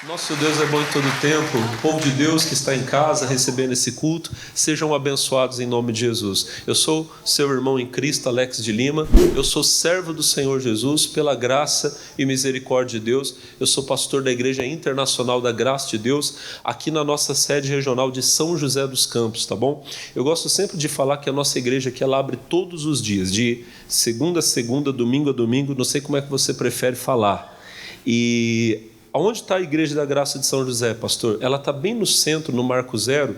Nosso Deus é bom em todo tempo. O povo de Deus que está em casa recebendo esse culto, sejam abençoados em nome de Jesus. Eu sou seu irmão em Cristo, Alex de Lima. Eu sou servo do Senhor Jesus, pela graça e misericórdia de Deus. Eu sou pastor da Igreja Internacional da Graça de Deus, aqui na nossa sede regional de São José dos Campos, tá bom? Eu gosto sempre de falar que a nossa igreja aqui, ela abre todos os dias, de segunda a segunda, domingo a domingo, não sei como é que você prefere falar. E aonde está a Igreja da Graça de São José, pastor? Ela está bem no centro, no Marco Zero,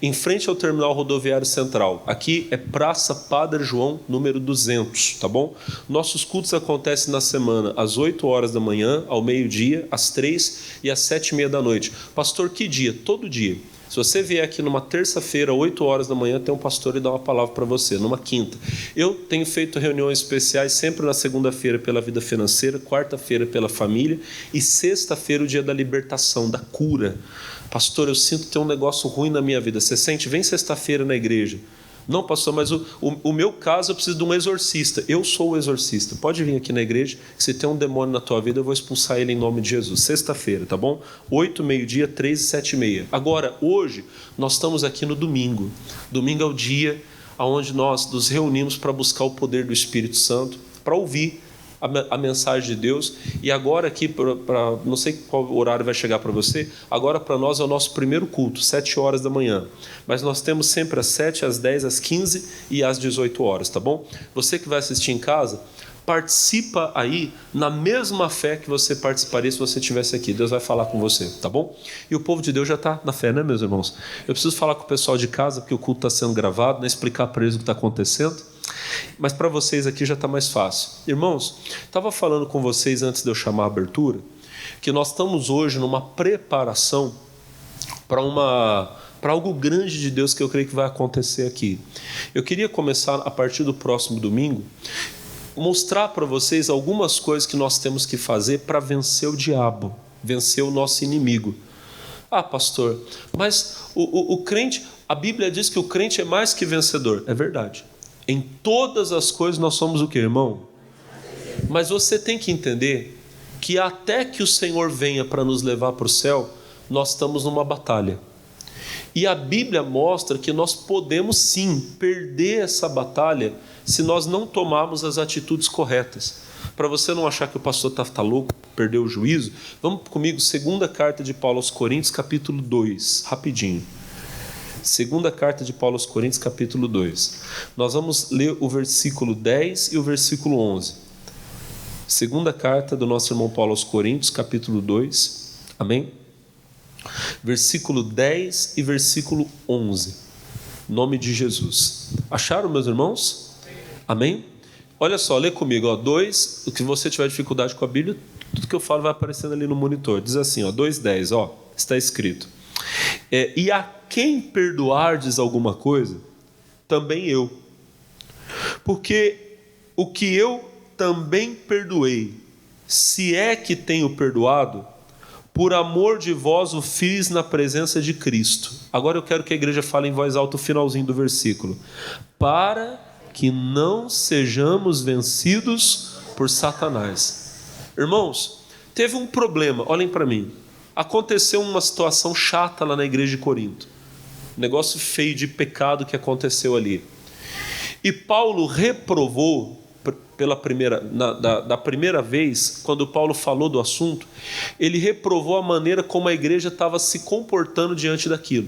em frente ao Terminal Rodoviário Central. Aqui é Praça Padre João, número 200, tá bom? Nossos cultos acontecem na semana, às 8 horas da manhã, ao meio-dia, às 3 e às 7h30 da noite. Pastor, que dia? Todo dia. Se você vier aqui numa terça-feira, 8 horas da manhã, tem um pastor e dá uma palavra para você. Numa quinta. Eu tenho feito reuniões especiais sempre na segunda-feira pela vida financeira, quarta-feira pela família e sexta-feira o dia da libertação, da cura. Pastor, eu sinto que tem um negócio ruim na minha vida. Você sente? Vem sexta-feira na igreja. Não, pastor, mas o meu caso eu preciso de um exorcista. Eu sou o exorcista. Pode vir aqui na igreja, que se tem um demônio na tua vida, eu vou expulsar ele em nome de Jesus. Sexta-feira, tá bom? 8, meio-dia, 3 e 7h30. Agora, hoje, nós estamos aqui no domingo. Domingo é o dia onde nós nos reunimos para buscar o poder do Espírito Santo, para ouvir a mensagem de Deus. E agora aqui, não sei qual horário vai chegar para você, agora para nós é o nosso primeiro culto, 7 horas da manhã. Mas nós temos sempre às 7, às 10, às 15 e às 18 horas, tá bom? Você que vai assistir em casa, participa aí na mesma fé que você participaria se você estivesse aqui. Deus vai falar com você, tá bom? E o povo de Deus já está na fé, né, meus irmãos? Eu preciso falar com o pessoal de casa, porque o culto está sendo gravado, né? Explicar para eles o que está acontecendo. Mas para vocês aqui já está mais fácil. Irmãos, estava falando com vocês antes de eu chamar a abertura, que nós estamos hoje numa preparação para algo grande de Deus que eu creio que vai acontecer aqui. Eu queria começar a partir do próximo domingo, mostrar para vocês algumas coisas que nós temos que fazer para vencer o diabo, vencer o nosso inimigo. Ah, pastor, mas o crente, a Bíblia diz que o crente é mais que vencedor. É verdade. Em todas as coisas nós somos o que, irmão? Mas você tem que entender que até que o Senhor venha para nos levar para o céu, nós estamos numa batalha. E a Bíblia mostra que nós podemos sim perder essa batalha se nós não tomarmos as atitudes corretas. Para você não achar que o pastor está louco, perdeu o juízo, vamos comigo, segunda carta de Paulo aos Coríntios, capítulo 2, rapidinho. Segunda carta de Paulo aos Coríntios, capítulo 2. Nós vamos ler o versículo 10 e o versículo 11. Segunda carta do nosso irmão Paulo aos Coríntios, capítulo 2. Amém? Versículo 10 e versículo 11. Nome de Jesus. Acharam, meus irmãos? Amém? Olha só, lê comigo, ó, 2, o que você tiver dificuldade com a Bíblia, tudo que eu falo vai aparecendo ali no monitor. Diz assim, ó, 2:10, ó, está escrito. E a quem perdoardes alguma coisa, também eu. Porque o que eu também perdoei, se é que tenho perdoado, por amor de vós o fiz na presença de Cristo. Agora eu quero que a igreja fale em voz alta o finalzinho do versículo. Para que não sejamos vencidos por Satanás. Irmãos, teve um problema, olhem para mim. Aconteceu uma situação chata lá na igreja de Corinto. Negócio feio de pecado que aconteceu ali. E Paulo reprovou da primeira vez, quando Paulo falou do assunto, ele reprovou a maneira como a igreja estava se comportando diante daquilo.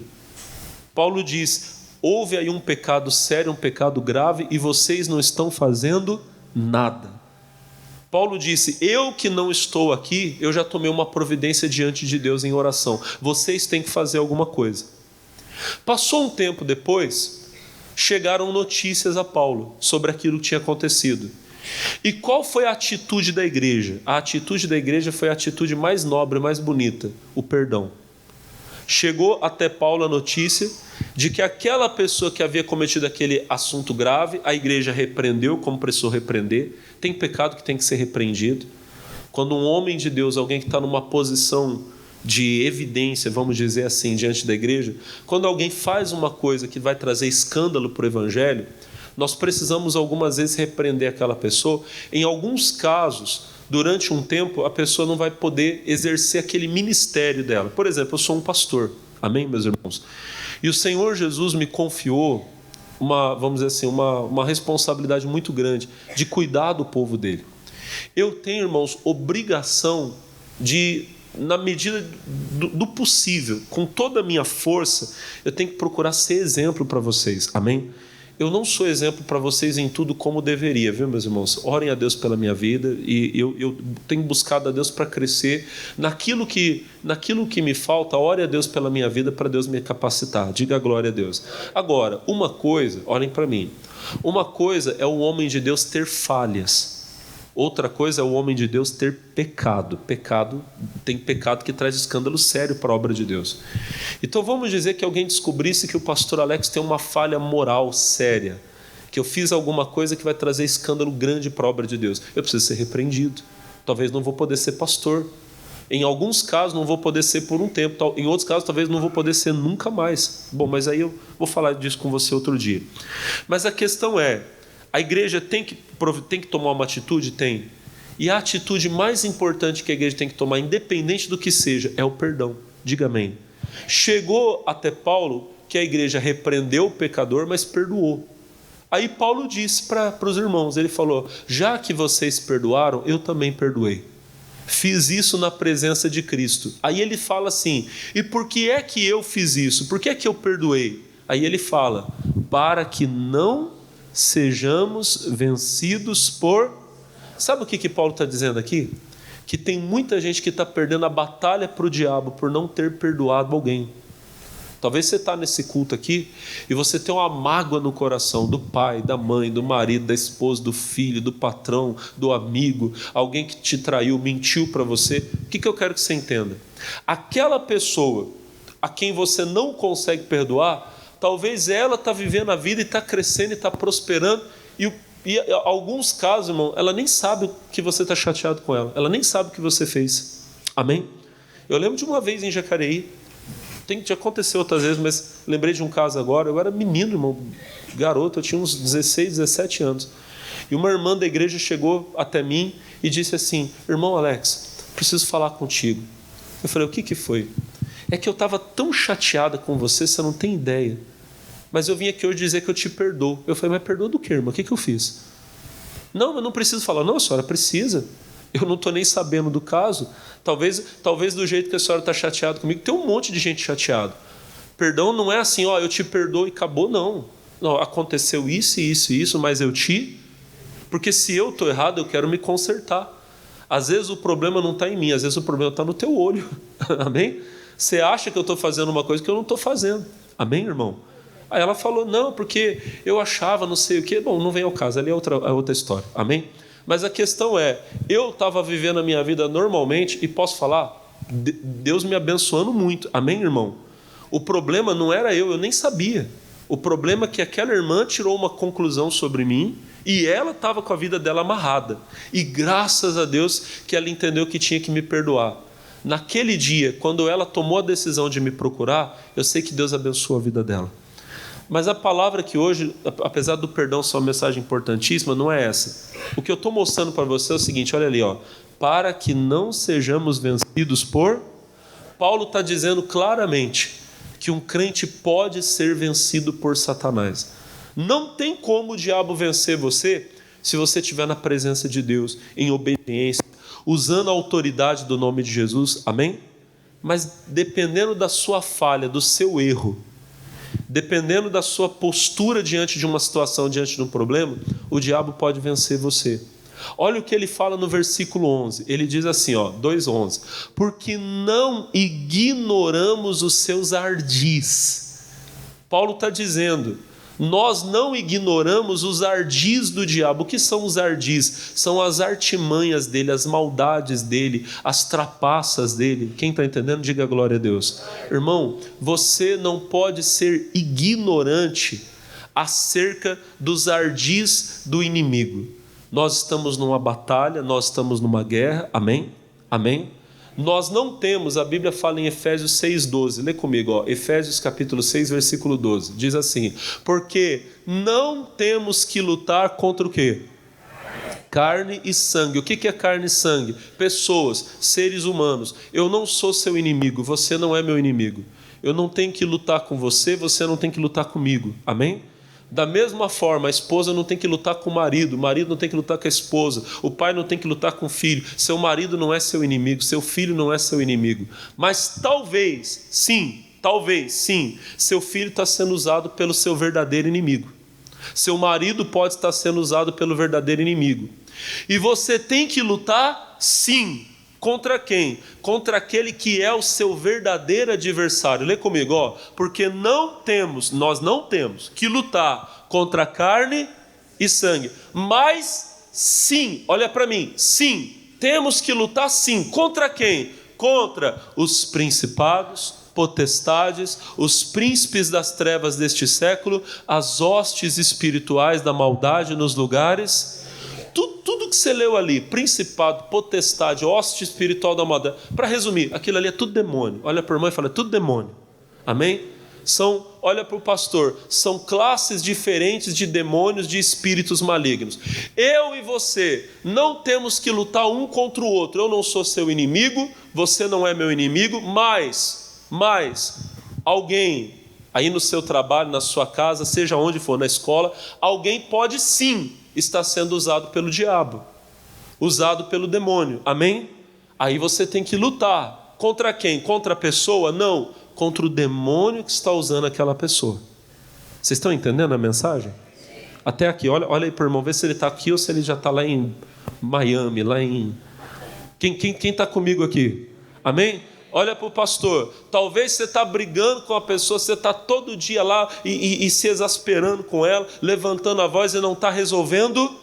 Paulo diz: houve aí um pecado sério, um pecado grave, e vocês não estão fazendo nada. Paulo disse: eu que não estou aqui, eu já tomei uma providência diante de Deus em oração. Vocês têm que fazer alguma coisa. Passou um tempo depois, chegaram notícias a Paulo sobre aquilo que tinha acontecido. E qual foi a atitude da igreja? A atitude da igreja foi a atitude mais nobre, mais bonita: o perdão. Chegou até Paulo a notícia de que aquela pessoa que havia cometido aquele assunto grave, a igreja repreendeu como precisou repreender. Tem pecado que tem que ser repreendido. Quando um homem de Deus, alguém que está numa posição de evidência, vamos dizer assim, diante da igreja, quando alguém faz uma coisa que vai trazer escândalo para o evangelho, nós precisamos algumas vezes repreender aquela pessoa. Em alguns casos, durante um tempo a pessoa não vai poder exercer aquele ministério dela. Por exemplo, eu sou um pastor, amém, meus irmãos? E o Senhor Jesus me confiou vamos dizer assim, uma responsabilidade muito grande de cuidar do povo dele. Eu tenho, irmãos, obrigação de, na medida do possível, com toda a minha força, eu tenho que procurar ser exemplo para vocês, amém? Eu não sou exemplo para vocês em tudo como deveria, viu, meus irmãos? Orem a Deus pela minha vida, e eu tenho buscado a Deus para crescer. Naquilo que me falta, ore a Deus pela minha vida, para Deus me capacitar. Diga glória a Deus. Agora, uma coisa, olhem para mim, uma coisa é o homem de Deus ter falhas. Outra coisa é o homem de Deus ter pecado. Tem pecado que traz escândalo sério para a obra de Deus. Então vamos dizer que alguém descobrisse que o pastor Alex tem uma falha moral séria, que eu fiz alguma coisa que vai trazer escândalo grande para a obra de Deus. Eu preciso ser repreendido. Talvez não vou poder ser pastor. Em alguns casos não vou poder ser por um tempo. Em outros casos talvez não vou poder ser nunca mais. Bom, mas aí eu vou falar disso com você outro dia. Mas a questão é, a igreja tem que tomar uma atitude? Tem. E a atitude mais importante que a igreja tem que tomar, independente do que seja, é o perdão. Diga amém. Chegou até Paulo que a igreja repreendeu o pecador, mas perdoou. Aí Paulo disse para os irmãos, ele falou, já que vocês perdoaram, eu também perdoei. Fiz isso na presença de Cristo. Aí ele fala assim, e por que é que eu fiz isso? Por que é que eu perdoei? Aí ele fala, para que não sejamos vencidos por... Sabe o que Paulo está dizendo aqui? Que tem muita gente que está perdendo a batalha para o diabo por não ter perdoado alguém. Talvez você está nesse culto aqui e você tem uma mágoa no coração do pai, da mãe, do marido, da esposa, do filho, do patrão, do amigo, alguém que te traiu, mentiu para você. O que eu quero que você entenda? Aquela pessoa a quem você não consegue perdoar, talvez ela está vivendo a vida e está crescendo e está prosperando, e em alguns casos, irmão, ela nem sabe que você está chateado com ela, ela nem sabe o que você fez, amém? Eu lembro de uma vez em Jacareí, já aconteceu outras vezes, mas lembrei de um caso agora. Eu era menino, irmão, garoto, eu tinha uns 16, 17 anos, e uma irmã da igreja chegou até mim e disse assim, irmão Alex, preciso falar contigo. Eu falei, o que foi? É que eu estava tão chateada com você, você não tem ideia. Mas eu vim aqui hoje dizer que eu te perdoo. Eu falei, mas perdoa do quê, irmã? O que eu fiz? Não, eu não preciso falar. Não, a senhora precisa. Eu não estou nem sabendo do caso. Talvez do jeito que a senhora está chateada comigo, tem um monte de gente chateada. Perdão não é assim, ó, eu te perdoo e acabou, não. Não, aconteceu isso e isso e isso, mas eu te... Porque se eu estou errado, eu quero me consertar. Às vezes o problema não está em mim, às vezes o problema está no teu olho. Amém? Você acha que eu estou fazendo uma coisa que eu não estou fazendo. Amém, irmão? Aí ela falou, não, porque eu achava não sei o quê. Bom, não vem ao caso, ali é outra história. Amém? Mas a questão é, eu estava vivendo a minha vida normalmente e posso falar, Deus me abençoando muito. Amém, irmão? O problema não era eu nem sabia. O problema é que aquela irmã tirou uma conclusão sobre mim e ela estava com a vida dela amarrada. E graças a Deus que ela entendeu que tinha que me perdoar. Naquele dia, quando ela tomou a decisão de me procurar, eu sei que Deus abençoou a vida dela. Mas a palavra que hoje, apesar do perdão ser uma mensagem importantíssima, não é essa. O que eu estou mostrando para você é o seguinte, olha ali, ó, para que não sejamos vencidos por... Paulo está dizendo claramente que um crente pode ser vencido por Satanás. Não tem como o diabo vencer você se você estiver na presença de Deus, em obediência, usando a autoridade do nome de Jesus, amém? Mas dependendo da sua falha, do seu erro, dependendo da sua postura diante de uma situação, diante de um problema, o diabo pode vencer você. Olha o que ele fala no versículo 11. Ele diz assim, 2:11. Porque não ignoramos os seus ardis. Paulo está dizendo, nós não ignoramos os ardis do diabo. O que são os ardis? São as artimanhas dele, as maldades dele, as trapaças dele. Quem está entendendo, diga glória a Deus. Irmão, você não pode ser ignorante acerca dos ardis do inimigo. Nós estamos numa batalha, nós estamos numa guerra, amém? Amém? Nós não temos, a Bíblia fala em Efésios 6:12, lê comigo, Efésios capítulo 6, versículo 12, diz assim, porque não temos que lutar contra o quê? Carne e sangue. O que é carne e sangue? Pessoas, seres humanos. Eu não sou seu inimigo, você não é meu inimigo. Eu não tenho que lutar com você, você não tem que lutar comigo. Amém? Da mesma forma, a esposa não tem que lutar com o marido não tem que lutar com a esposa, o pai não tem que lutar com o filho. Seu marido não é seu inimigo, seu filho não é seu inimigo. Mas talvez sim, seu filho está sendo usado pelo seu verdadeiro inimigo. Seu marido pode estar sendo usado pelo verdadeiro inimigo. E você tem que lutar, sim. Contra quem? Contra aquele que é o seu verdadeiro adversário. Lê comigo, ó. Porque nós não temos que lutar contra carne e sangue. Mas sim, olha para mim, sim, temos que lutar sim. Contra quem? Contra os principados, potestades, os príncipes das trevas deste século, as hostes espirituais da maldade nos lugares. Tudo que você leu ali, principado, potestade, hoste espiritual da maldade, para resumir, aquilo ali é tudo demônio. Olha para o irmão e fala, é tudo demônio. Amém? Olha para o pastor, são classes diferentes de demônios, de espíritos malignos. Eu e você não temos que lutar um contra o outro. Eu não sou seu inimigo, você não é meu inimigo, mas alguém aí no seu trabalho, na sua casa, seja onde for, na escola, alguém pode sim estar sendo usado pelo diabo, usado pelo demônio. Amém? Aí você tem que lutar. Contra quem? Contra a pessoa? Não. Contra o demônio que está usando aquela pessoa. Vocês estão entendendo a mensagem? Até aqui, olha aí para o irmão, vê se ele está aqui ou se ele já está lá em Miami, lá em... Quem está comigo aqui? Amém? Olha para o pastor, talvez você está brigando com a pessoa, você está todo dia lá e se exasperando com ela, levantando a voz e não está resolvendo.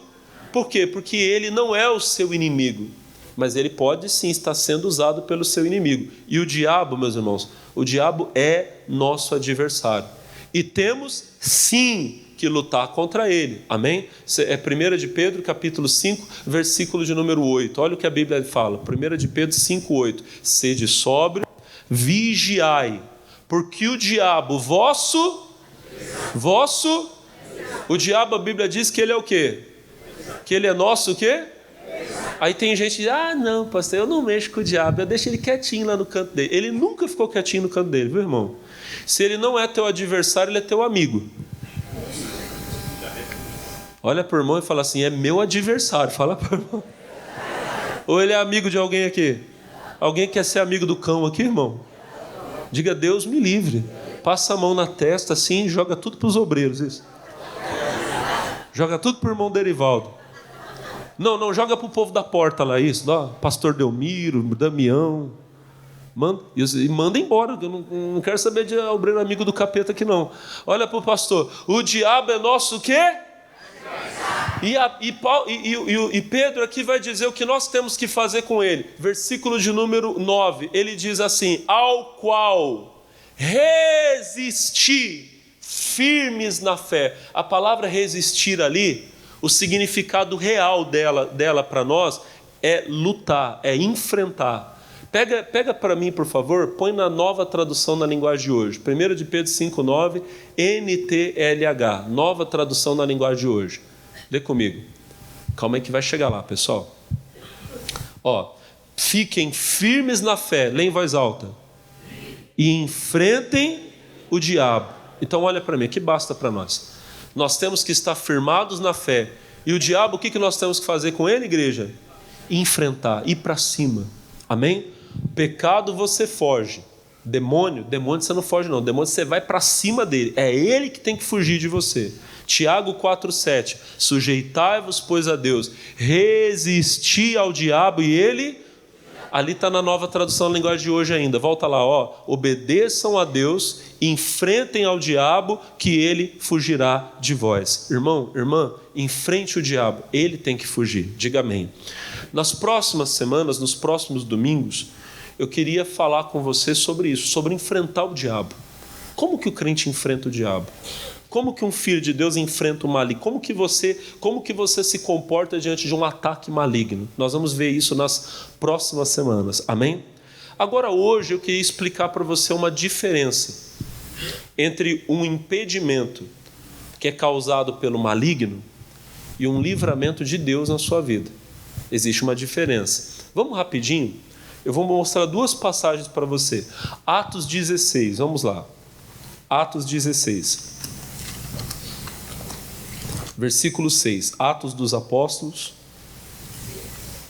Por quê? Porque ele não é o seu inimigo, mas ele pode sim estar sendo usado pelo seu inimigo. E o diabo, meus irmãos, o diabo é nosso adversário. E temos sim que lutar contra ele. Amém? É 1 de Pedro, capítulo 5, versículo de número 8. Olha o que a Bíblia fala. 1 de Pedro 5, 8. Sede sóbrio, vigiai, porque o diabo o diabo, a Bíblia diz que ele é o quê? Que ele é nosso o quê? Aí tem gente que diz, não, pastor, eu não mexo com o diabo, eu deixo ele quietinho lá no canto dele. Ele nunca ficou quietinho no canto dele, viu, irmão? Se ele não é teu adversário, ele é teu amigo. Olha para o irmão e fala assim, é meu adversário. Fala para o irmão. Ou ele é amigo de alguém aqui? Alguém quer ser amigo do cão aqui, irmão? Diga, Deus me livre. Passa a mão na testa assim e joga tudo para os obreiros. Isso. Joga tudo para o irmão Derivaldo. Não, joga para o povo da porta lá, isso. Pastor Delmiro, Damião. Manda embora, eu não quero saber de obreiro amigo do capeta aqui não. Olha para o pastor, o diabo é nosso o quê? E Pedro aqui vai dizer o que nós temos que fazer com ele. Versículo de número 9, ele diz assim, ao qual resistir firmes na fé. A palavra resistir ali, o significado real dela para nós é lutar, é enfrentar. Pega para mim, por favor, põe na nova tradução na linguagem de hoje. 1 de Pedro 5,9, NTLH, nova tradução na linguagem de hoje. Lê comigo. Calma aí que vai chegar lá, pessoal. Fiquem firmes na fé, lê em voz alta. E enfrentem o diabo. Então olha para mim, aqui basta para nós. Nós temos que estar firmados na fé. E o diabo, o que nós temos que fazer com ele, igreja? Enfrentar, ir para cima. Amém? Pecado você foge. Demônio você não foge não. Demônio você vai para cima dele. É ele que tem que fugir de você. Tiago 4,7. Sujeitai-vos, pois, a Deus. Resisti ao diabo e ele... Ali está na nova tradução da linguagem de hoje ainda. Volta lá, obedeçam a Deus, enfrentem ao diabo, que ele fugirá de vós. Irmão, irmã, enfrente o diabo, ele tem que fugir. Diga amém. Nas próximas semanas, nos próximos domingos, eu queria falar com você sobre isso, sobre enfrentar o diabo. Como que o crente enfrenta o diabo? Como que um filho de Deus enfrenta o maligno? Como que você se comporta diante de um ataque maligno? Nós vamos ver isso nas próximas semanas. Amém? Agora, hoje, eu queria explicar para você uma diferença entre um impedimento que é causado pelo maligno e um livramento de Deus na sua vida. Existe uma diferença. Vamos rapidinho? Eu vou mostrar duas passagens para você. Atos 16, vamos lá. Atos 16. Versículo 6. Atos dos Apóstolos,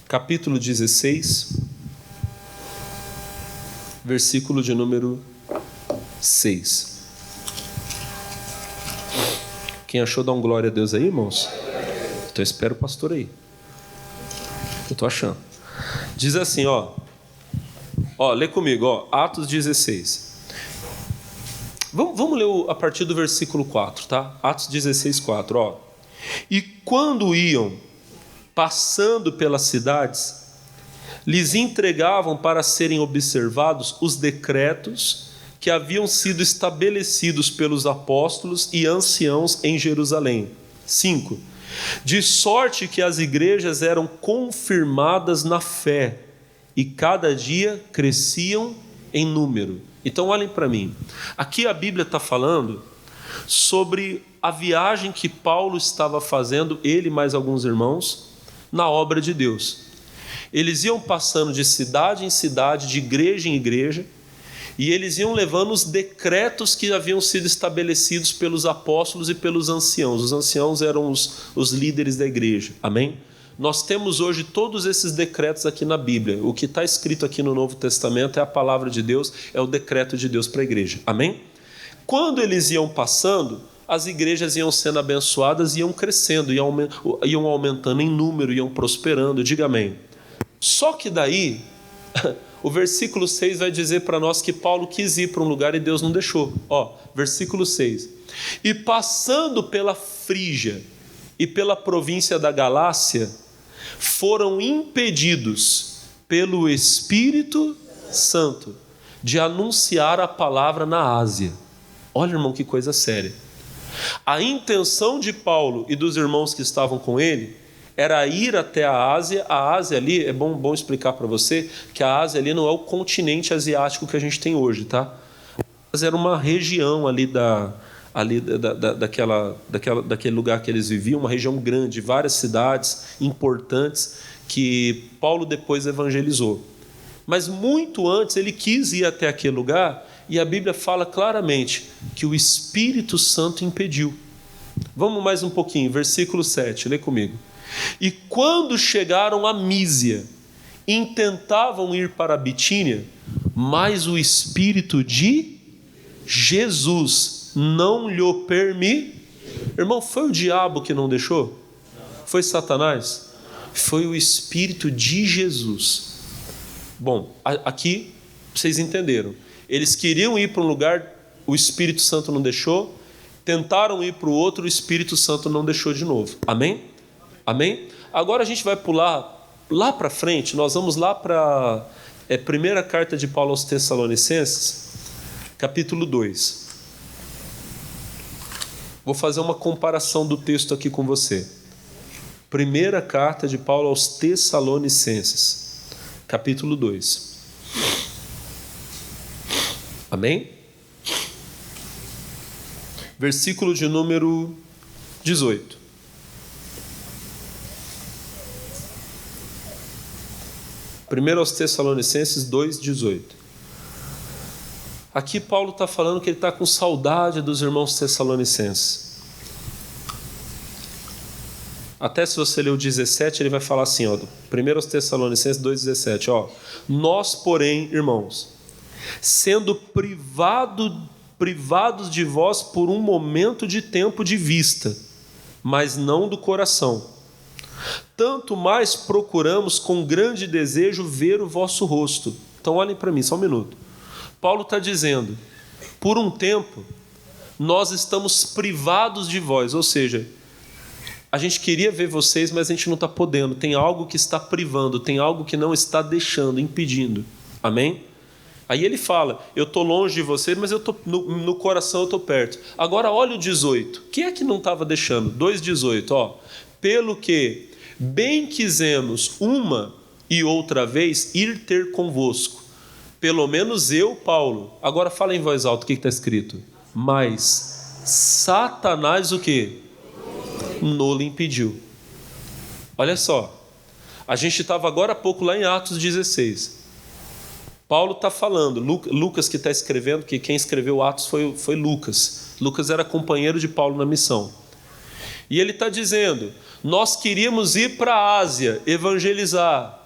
capítulo 16, versículo de número 6. Quem achou, dá um glória a Deus aí, irmãos? Então espero o pastor aí. Eu estou achando. Diz assim, lê comigo, Atos 16. Vamos ler a partir do versículo 4, tá? Atos 16, 4, E quando iam passando pelas cidades, lhes entregavam para serem observados os decretos que haviam sido estabelecidos pelos apóstolos e anciãos em Jerusalém. 5. De sorte que as igrejas eram confirmadas na fé e cada dia cresciam em número. Então olhem para mim. Aqui a Bíblia está falando sobre a viagem que Paulo estava fazendo, ele e mais alguns irmãos, na obra de Deus. Eles iam passando de cidade em cidade, de igreja em igreja, e eles iam levando os decretos que haviam sido estabelecidos pelos apóstolos e pelos anciãos. Os anciãos eram os líderes da igreja. Amém? Nós temos hoje todos esses decretos aqui na Bíblia. O que está escrito aqui no Novo Testamento é a palavra de Deus, é o decreto de Deus para a igreja. Amém? Quando eles iam passando, as igrejas iam sendo abençoadas, iam crescendo, iam aumentando em número, iam prosperando. Diga amém. Só que daí, o versículo 6 vai dizer para nós que Paulo quis ir para um lugar e Deus não deixou. Versículo 6. E passando pela Frígia e pela província da Galácia, foram impedidos pelo Espírito Santo de anunciar a palavra na Ásia. Olha, irmão, que coisa séria. A intenção de Paulo e dos irmãos que estavam com ele era ir até a Ásia. A Ásia ali, é bom explicar para você que a Ásia ali não é o continente asiático que a gente tem hoje, tá? A Ásia era uma região daquele lugar que eles viviam, uma região grande, várias cidades importantes que Paulo depois evangelizou. Mas muito antes ele quis ir até aquele lugar e a Bíblia fala claramente que o Espírito Santo impediu. Vamos mais um pouquinho, versículo 7, lê comigo. E quando chegaram a Mísia, intentavam ir para a Bitínia, mas o Espírito de Jesus não lhe permitiu. Irmão, foi o diabo que não deixou? Foi Satanás? Foi o Espírito de Jesus. Bom, aqui vocês entenderam. Eles queriam ir para um lugar, o Espírito Santo não deixou. Tentaram ir para o outro, o Espírito Santo não deixou de novo. Amém? Amém? Agora a gente vai pular lá para frente, nós vamos lá para a primeira carta de Paulo aos Tessalonicenses, capítulo 2. Vou fazer uma comparação do texto aqui com você. Primeira carta de Paulo aos Tessalonicenses, capítulo 2. Amém? Versículo de número 18. Primeiro aos Tessalonicenses 2,18. Aqui Paulo está falando que ele está com saudade dos irmãos tessalonicenses. Até se você ler o 17, ele vai falar assim, primeiro aos Tessalonicenses 2,17, nós, porém, irmãos, sendo privados de vós por um momento de tempo de vista, mas não do coração, tanto mais procuramos com grande desejo ver o vosso rosto. Então olhem para mim, só um minuto. Paulo está dizendo, por um tempo, nós estamos privados de vós, ou seja, a gente queria ver vocês, mas a gente não está podendo, tem algo que está privando, tem algo que não está deixando, impedindo. Amém? Aí ele fala, eu estou longe de vocês, mas eu tô, no coração eu estou perto. Agora olha o 18, quem é que não estava deixando? 2,18, pelo que bem quisemos uma e outra vez ir ter convosco, pelo menos eu, Paulo. Agora fala em voz alta o que está escrito. Mas Satanás o quê? Não lhe impediu. Olha só, a gente estava agora há pouco lá em Atos 16. Paulo está falando, Lucas que está escrevendo, que quem escreveu Atos foi Lucas. Lucas era companheiro de Paulo na missão. E ele está dizendo, nós queríamos ir para a Ásia, evangelizar,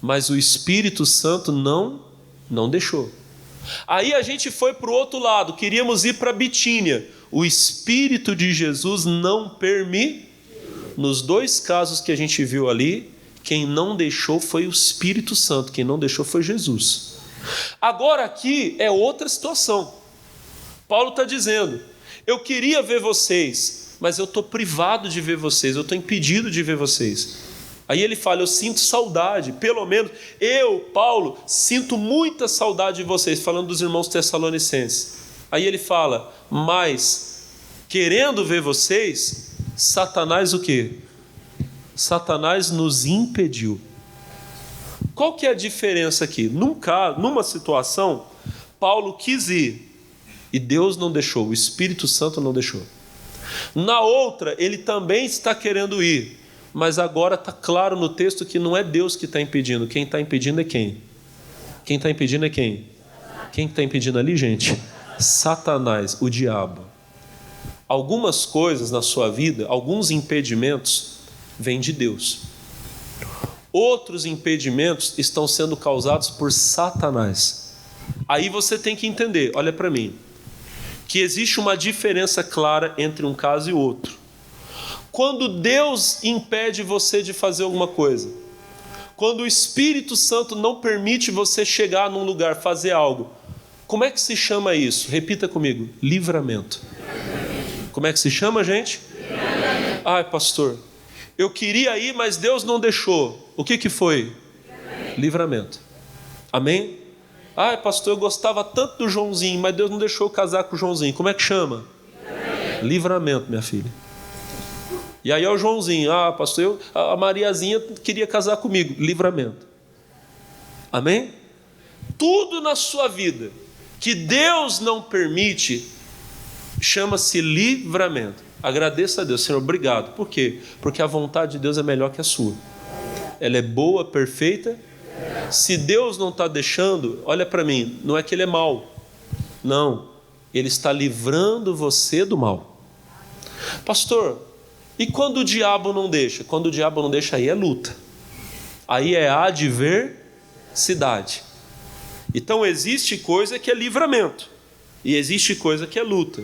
mas o Espírito Santo não deixou. Aí a gente foi para o outro lado, queríamos ir para Bitínia, o Espírito de Jesus não permitiu. Nos dois casos que a gente viu ali, quem não deixou foi o Espírito Santo, quem não deixou foi Jesus. Agora aqui é outra situação. Paulo está dizendo, eu queria ver vocês, mas eu estou privado de ver vocês, eu estou impedido de ver vocês. Aí ele fala, eu sinto saudade, pelo menos eu, Paulo, sinto muita saudade de vocês, falando dos irmãos tessalonicenses. Aí ele fala, mas querendo ver vocês, Satanás o quê? Satanás nos impediu. Qual que é a diferença aqui? Numa situação, Paulo quis ir e Deus não deixou, o Espírito Santo não deixou. Na outra, ele também está querendo ir, mas agora está claro no texto que não é Deus que está impedindo. Quem está impedindo é quem? Quem está impedindo é quem? Quem está impedindo ali, gente? Satanás, o diabo. Algumas coisas na sua vida, alguns impedimentos, vêm de Deus. Outros impedimentos estão sendo causados por Satanás. Aí você tem que entender, olha para mim, que existe uma diferença clara entre um caso e outro. Quando Deus impede você de fazer alguma coisa, quando o Espírito Santo não permite você chegar num lugar, fazer algo, como é que se chama isso? Repita comigo, livramento. Como é que se chama, gente? Livramento. Ai, pastor, eu queria ir, mas Deus não deixou. O que foi? Livramento. Amém? Ai, pastor, eu gostava tanto do Joãozinho, mas Deus não deixou eu casar com o Joãozinho. Como é que chama? Livramento, minha filha. E aí é o Joãozinho. Ah, pastor, a Mariazinha queria casar comigo. Livramento. Amém? Tudo na sua vida que Deus não permite, chama-se livramento. Agradeça a Deus, Senhor, obrigado. Por quê? Porque a vontade de Deus é melhor que a sua. Ela é boa, perfeita. Se Deus não está deixando, olha para mim, não é que Ele é mau. Não, Ele está livrando você do mal. Pastor, e quando o diabo não deixa? Quando o diabo não deixa, aí é luta. Aí é adversidade. Então existe coisa que é livramento. E existe coisa que é luta.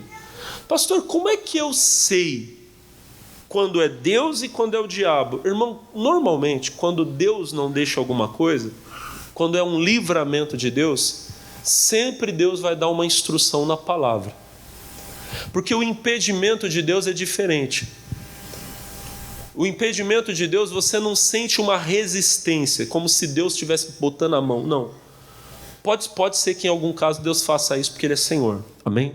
Pastor, como é que eu sei quando é Deus e quando é o diabo? Irmão, normalmente, quando Deus não deixa alguma coisa, quando é um livramento de Deus, sempre Deus vai dar uma instrução na palavra. Porque o impedimento de Deus é diferente. O impedimento de Deus, você não sente uma resistência, como se Deus estivesse botando a mão. Não. Pode ser que em algum caso Deus faça isso porque Ele é Senhor. Amém?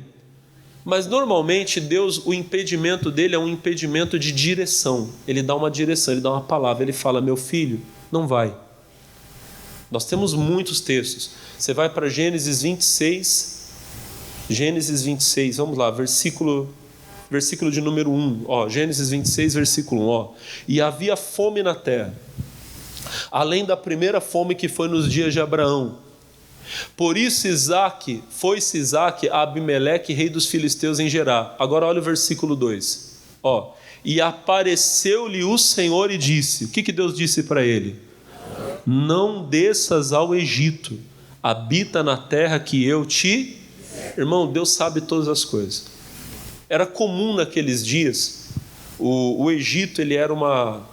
Mas normalmente Deus, o impedimento dele é um impedimento de direção. Ele dá uma direção, Ele dá uma palavra. Ele fala, meu filho, não vai. Nós temos muitos textos. Você vai para Gênesis 26. Gênesis 26, vamos lá, versículo de número 1. Gênesis 26, versículo 1. E havia fome na terra, além da primeira fome que foi nos dias de Abraão. Por isso foi-se Isaque a Abimeleque, rei dos filisteus, em Gerar. Agora olha o versículo 2. E apareceu-lhe o Senhor e disse, o que Deus disse para ele? Não desças ao Egito, habita na terra que eu te... Irmão, Deus sabe todas as coisas. Era comum naqueles dias, o Egito ele era uma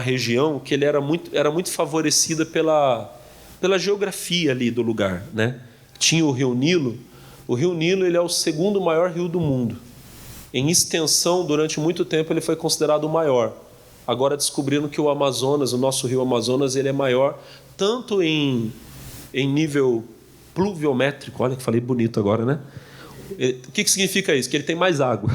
região que era muito favorecida pela geografia ali do lugar, né? Tinha o Rio Nilo. O Rio Nilo ele é o segundo maior rio do mundo. Em extensão, durante muito tempo, ele foi considerado o maior. Agora descobriram que o Amazonas, o nosso rio Amazonas, ele é maior, tanto em nível pluviométrico, olha que falei bonito agora, né? O que significa isso? Que ele tem mais água.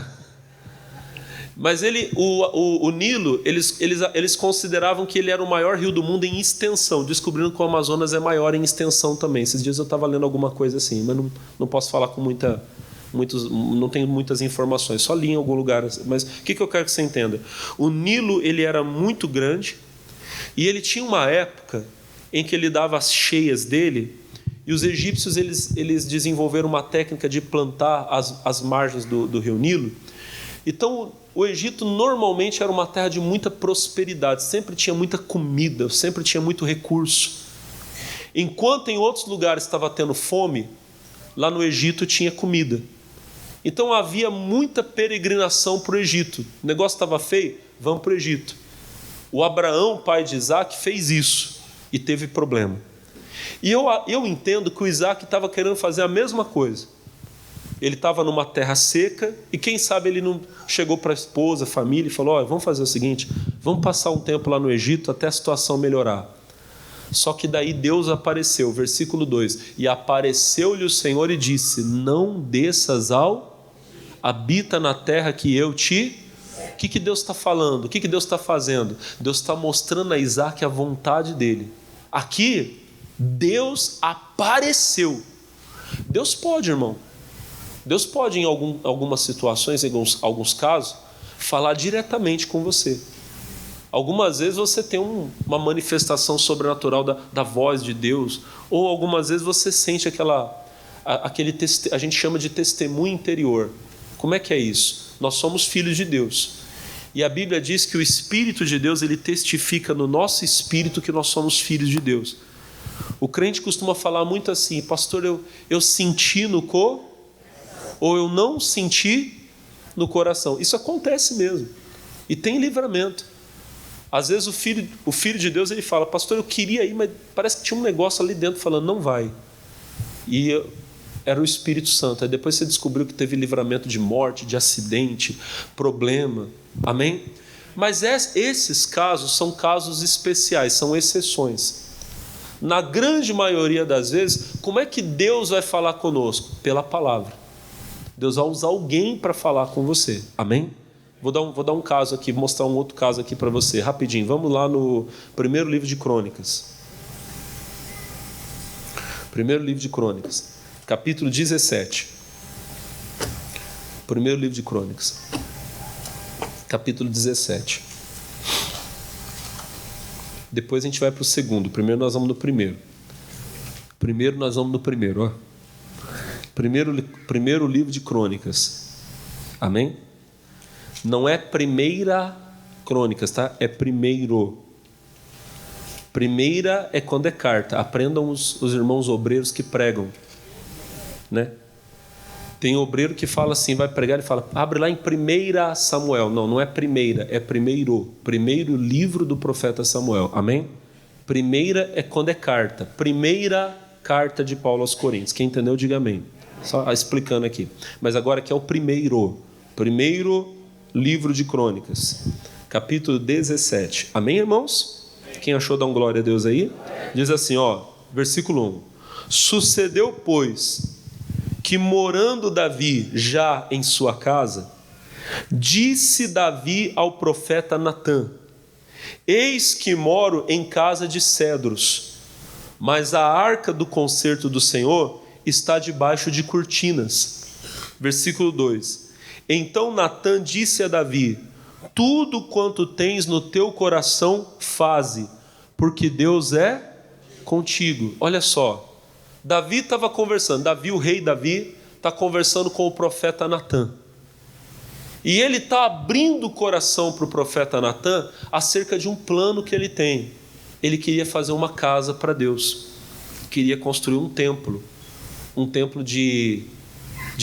Mas o Nilo, eles consideravam que ele era o maior rio do mundo em extensão. Descobriram que o Amazonas é maior em extensão também. Esses dias eu estava lendo alguma coisa assim, mas não posso falar com muita não tenho muitas informações, só li em algum lugar. Mas o que eu quero que você entenda? O Nilo, ele era muito grande e ele tinha uma época em que ele dava as cheias dele, e os egípcios eles desenvolveram uma técnica de plantar as margens do rio Nilo. Então, o Egito normalmente era uma terra de muita prosperidade, sempre tinha muita comida, sempre tinha muito recurso. Enquanto em outros lugares estava tendo fome, lá no Egito tinha comida. Então havia muita peregrinação para o Egito. O negócio estava feio, vamos para o Egito. O Abraão, pai de Isaac, fez isso e teve problema. E eu entendo que o Isaac estava querendo fazer a mesma coisa. Ele estava numa terra seca e quem sabe ele não chegou para a esposa, família e falou: olha, vamos fazer o seguinte, vamos passar um tempo lá no Egito até a situação melhorar. Só que daí Deus apareceu, versículo 2: e apareceu-lhe o Senhor e disse: não desças habita na terra que eu te... O que Deus está falando? O que Deus está fazendo? Deus está mostrando a Isaac a vontade dele. Aqui, Deus apareceu. Deus pode, irmão. Deus pode, em algumas situações, em alguns casos, falar diretamente com você. Algumas vezes você tem uma manifestação sobrenatural da voz de Deus, ou algumas vezes você sente a gente chama de testemunho interior. Como é que é isso? Nós somos filhos de Deus. E a Bíblia diz que o Espírito de Deus, ele testifica no nosso espírito que nós somos filhos de Deus. O crente costuma falar muito assim: pastor, eu senti no corpo, ou eu não senti no coração. Isso acontece mesmo. E tem livramento. Às vezes o filho de Deus, ele fala: pastor, eu queria ir, mas parece que tinha um negócio ali dentro falando, não vai. E era o Espírito Santo. Aí depois você descobriu que teve livramento de morte, de acidente, problema. Amém? Mas esses casos são casos especiais, são exceções. Na grande maioria das vezes, como é que Deus vai falar conosco? Pela palavra. Deus vai usar alguém para falar com você. Amém? Vou dar um caso aqui, vou mostrar um outro caso aqui para você, rapidinho. Vamos lá no primeiro livro de Crônicas. Primeiro livro de Crônicas, capítulo 17. Primeiro livro de Crônicas, capítulo 17. Depois a gente vai para o segundo. Primeiro nós vamos no primeiro. Ó. Primeiro livro de Crônicas. Amém? Não é primeira Crônicas, tá? É primeiro. Primeira é quando é carta. Aprendam os irmãos obreiros que pregam, né? Tem obreiro que fala assim, vai pregar e fala: abre lá em 1 Samuel. Não é primeira, é primeiro. Primeiro livro do profeta Samuel. Amém? Primeira é quando é carta. Primeira carta de Paulo aos Coríntios. Quem entendeu, diga amém. Só explicando aqui. Mas agora aqui é o primeiro livro de Crônicas, capítulo 17. Amém, irmãos? Quem achou, dá um glória a Deus aí. Diz assim, ó, versículo 1: sucedeu, pois, que morando Davi já em sua casa, disse Davi ao profeta Natã: eis que moro em casa de cedros, mas a arca do concerto do Senhor está debaixo de cortinas. Versículo 2: então Natã disse a Davi: tudo quanto tens no teu coração, faze, porque Deus é contigo. Olha só, Davi estava conversando, o rei Davi está conversando com o profeta Natã. E ele está abrindo o coração para o profeta Natã acerca de um plano que ele tem. Ele queria fazer uma casa para Deus, queria construir um templo de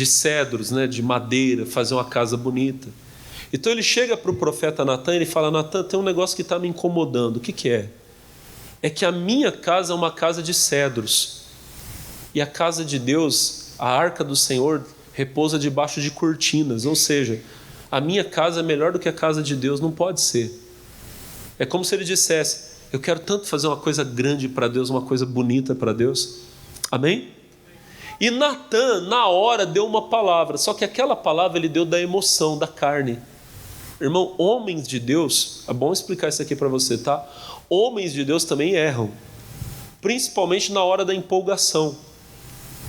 cedros, né, de madeira, fazer uma casa bonita. Então ele chega para o profeta Natã e ele fala: Natã, tem um negócio que está me incomodando. O que é? É que a minha casa é uma casa de cedros. E a casa de Deus, a arca do Senhor, repousa debaixo de cortinas. Ou seja, a minha casa é melhor do que a casa de Deus. Não pode ser. É como se ele dissesse: eu quero tanto fazer uma coisa grande para Deus, uma coisa bonita para Deus. Amém? E Natã, na hora, deu uma palavra. Só que aquela palavra ele deu da emoção, da carne. Irmão, homens de Deus, é bom explicar isso aqui para você, tá? Homens de Deus também erram, principalmente na hora da empolgação.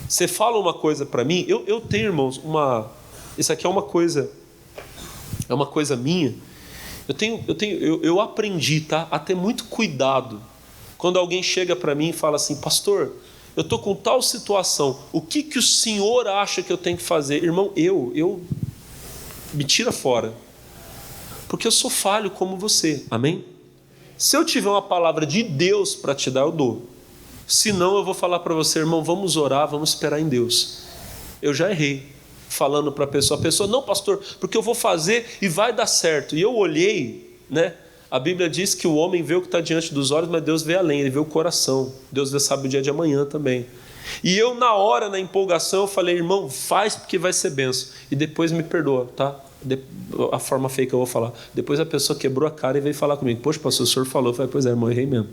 Você fala uma coisa para mim, eu tenho, irmãos, isso aqui é uma coisa minha. Eu aprendi, tá, a ter muito cuidado quando alguém chega para mim e fala assim: pastor, eu estou com tal situação, o que o senhor acha que eu tenho que fazer? Irmão, me tira fora, porque eu sou falho como você, amém? Se eu tiver uma palavra de Deus para te dar, eu dou. Se não, eu vou falar para você: irmão, vamos orar, vamos esperar em Deus. Eu já errei falando para a pessoa: não, pastor, porque eu vou fazer e vai dar certo. E eu olhei, né? A Bíblia diz que o homem vê o que está diante dos olhos, mas Deus vê além, Ele vê o coração. Deus sabe o dia de amanhã também. E eu, na hora, na empolgação, eu falei: irmão, faz porque vai ser benção. E depois me perdoa, tá? A forma feia que eu vou falar. Depois a pessoa quebrou a cara e veio falar comigo: poxa, pastor, o senhor falou. Eu falei: pois é, irmão, errei mesmo.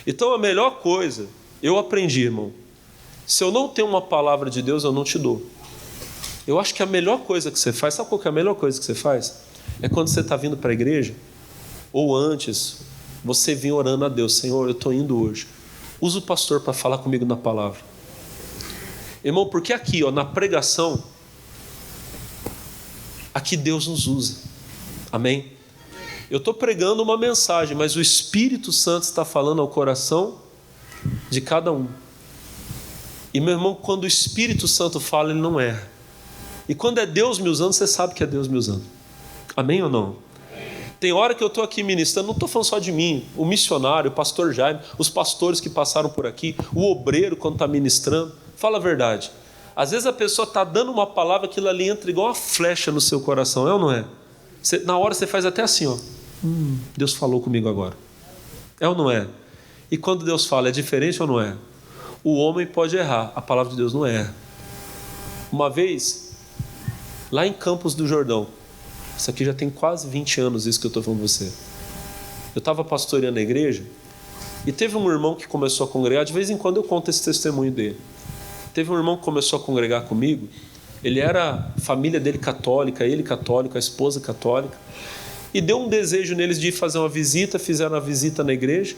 Então a melhor coisa, eu aprendi, irmão, se eu não tenho uma palavra de Deus, eu não te dou. Eu acho que a melhor coisa que você faz, sabe qual que é a melhor coisa que você faz? É quando você está vindo para a igreja, ou antes, você vem orando a Deus: Senhor, eu estou indo hoje. Usa o pastor para falar comigo na palavra. Irmão, porque aqui, na pregação, aqui Deus nos usa. Amém? Eu estou pregando uma mensagem, mas o Espírito Santo está falando ao coração de cada um. E, meu irmão, quando o Espírito Santo fala, ele não erra. E quando é Deus me usando, você sabe que é Deus me usando. Amém ou não? Tem hora que eu estou aqui ministrando, não estou falando só de mim, o missionário, o pastor Jaime, os pastores que passaram por aqui, o obreiro quando está ministrando. Fala a verdade. Às vezes a pessoa está dando uma palavra, aquilo ali entra igual uma flecha no seu coração, é ou não é? Na hora você faz até assim, ó. Deus falou comigo agora. É ou não é? E quando Deus fala, é diferente ou não é? O homem pode errar, a palavra de Deus não erra. Uma vez, lá em Campos do Jordão, isso aqui já tem quase 20 anos, isso que eu estou falando com você. Eu estava pastoreando a igreja e teve um irmão que começou a congregar. De vez em quando eu conto esse testemunho dele. Teve um irmão que começou a congregar comigo. Ele era, a família dele católica, ele católico, a esposa católica. E deu um desejo neles de ir fazer uma visita. Fizeram a visita na igreja,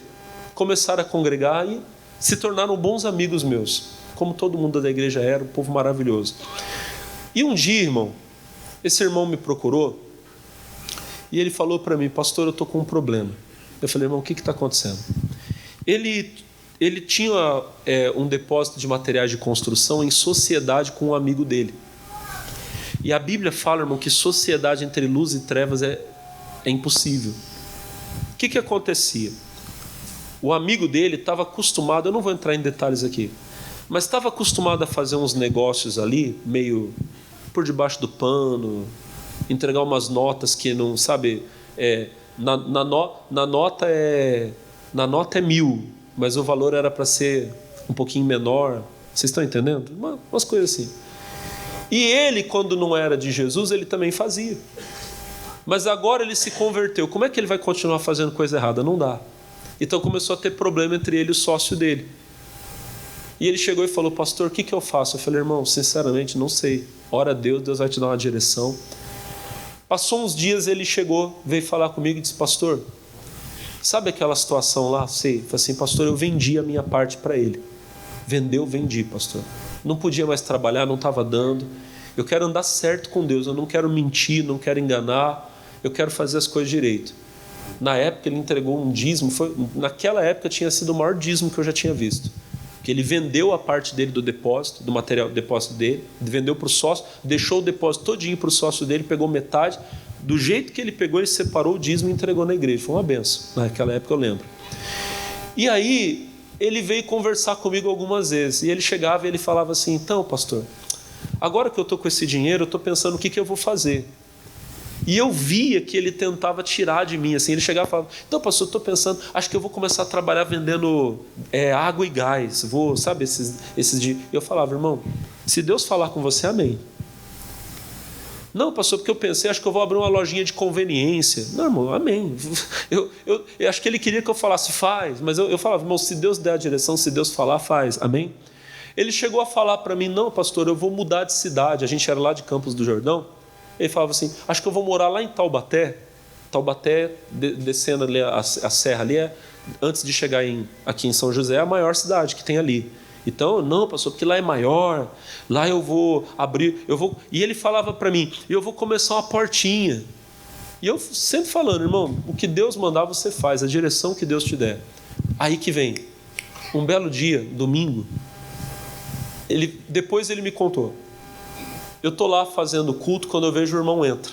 começaram a congregar e se tornaram bons amigos meus, como todo mundo da igreja era, um povo maravilhoso. E um dia, irmão, esse irmão me procurou e ele falou para mim: pastor, eu estou com um problema. Eu falei: irmão, o que está acontecendo? Ele tinha um depósito de materiais de construção em sociedade com um amigo dele. E a Bíblia fala, irmão, que sociedade entre luz e trevas é impossível. O que acontecia? O amigo dele estava acostumado, eu não vou entrar em detalhes aqui, mas estava acostumado a fazer uns negócios ali, meio por debaixo do pano, entregar umas notas que não, sabe, na nota é 1.000, mas o valor era para ser um pouquinho menor. Vocês estão entendendo? Umas coisas assim. E ele, quando não era de Jesus, ele também fazia. Mas agora ele se converteu. Como é que ele vai continuar fazendo coisa errada? Não dá. Então começou a ter problema entre ele e o sócio dele. E ele chegou e falou: pastor, o que eu faço? Eu falei: irmão, sinceramente não sei. Ora a Deus, Deus vai te dar uma direção. Passou uns dias, ele chegou, veio falar comigo e disse: pastor, sabe aquela situação lá? Sei. Falei assim: pastor, eu vendi a minha parte para ele. Vendi, pastor. Não podia mais trabalhar, não estava dando. Eu quero andar certo com Deus, eu não quero mentir, não quero enganar, eu quero fazer as coisas direito. Na época ele entregou um dízimo, naquela época tinha sido o maior dízimo que eu já tinha visto. Que ele vendeu a parte dele do depósito, do material, depósito dele, vendeu para o sócio, deixou o depósito todinho para o sócio dele, pegou metade. Do jeito que ele pegou, ele separou o dízimo e entregou na igreja. Foi uma benção, naquela época eu lembro. E aí ele veio conversar comigo algumas vezes, e ele chegava e ele falava assim: então, pastor, agora que eu estou com esse dinheiro, eu estou pensando o que eu vou fazer. E eu via que ele tentava tirar de mim, assim, ele chegava e falava: então, pastor, eu estou pensando, acho que eu vou começar a trabalhar vendendo água e gás, vou, sabe, esses de... Eu falava: irmão, se Deus falar com você, amém. Não, pastor, porque eu pensei, acho que eu vou abrir uma lojinha de conveniência. Não, irmão, amém. Eu acho que ele queria que eu falasse: faz, mas eu falava: irmão, se Deus der a direção, se Deus falar, faz, amém. Ele chegou a falar para mim: não, pastor, eu vou mudar de cidade. A gente era lá de Campos do Jordão. Ele falava assim: acho que eu vou morar lá em Taubaté. Taubaté, descendo ali a serra ali, antes de chegar aqui em São José, é a maior cidade que tem ali. Então, não, pastor, porque lá é maior, lá eu vou abrir, E ele falava para mim, eu vou começar uma portinha. E eu sempre falando, irmão, o que Deus mandar você faz, a direção que Deus te der. Aí que vem, um belo dia, domingo, depois ele me contou. Eu estou lá fazendo culto, quando eu vejo o irmão entra.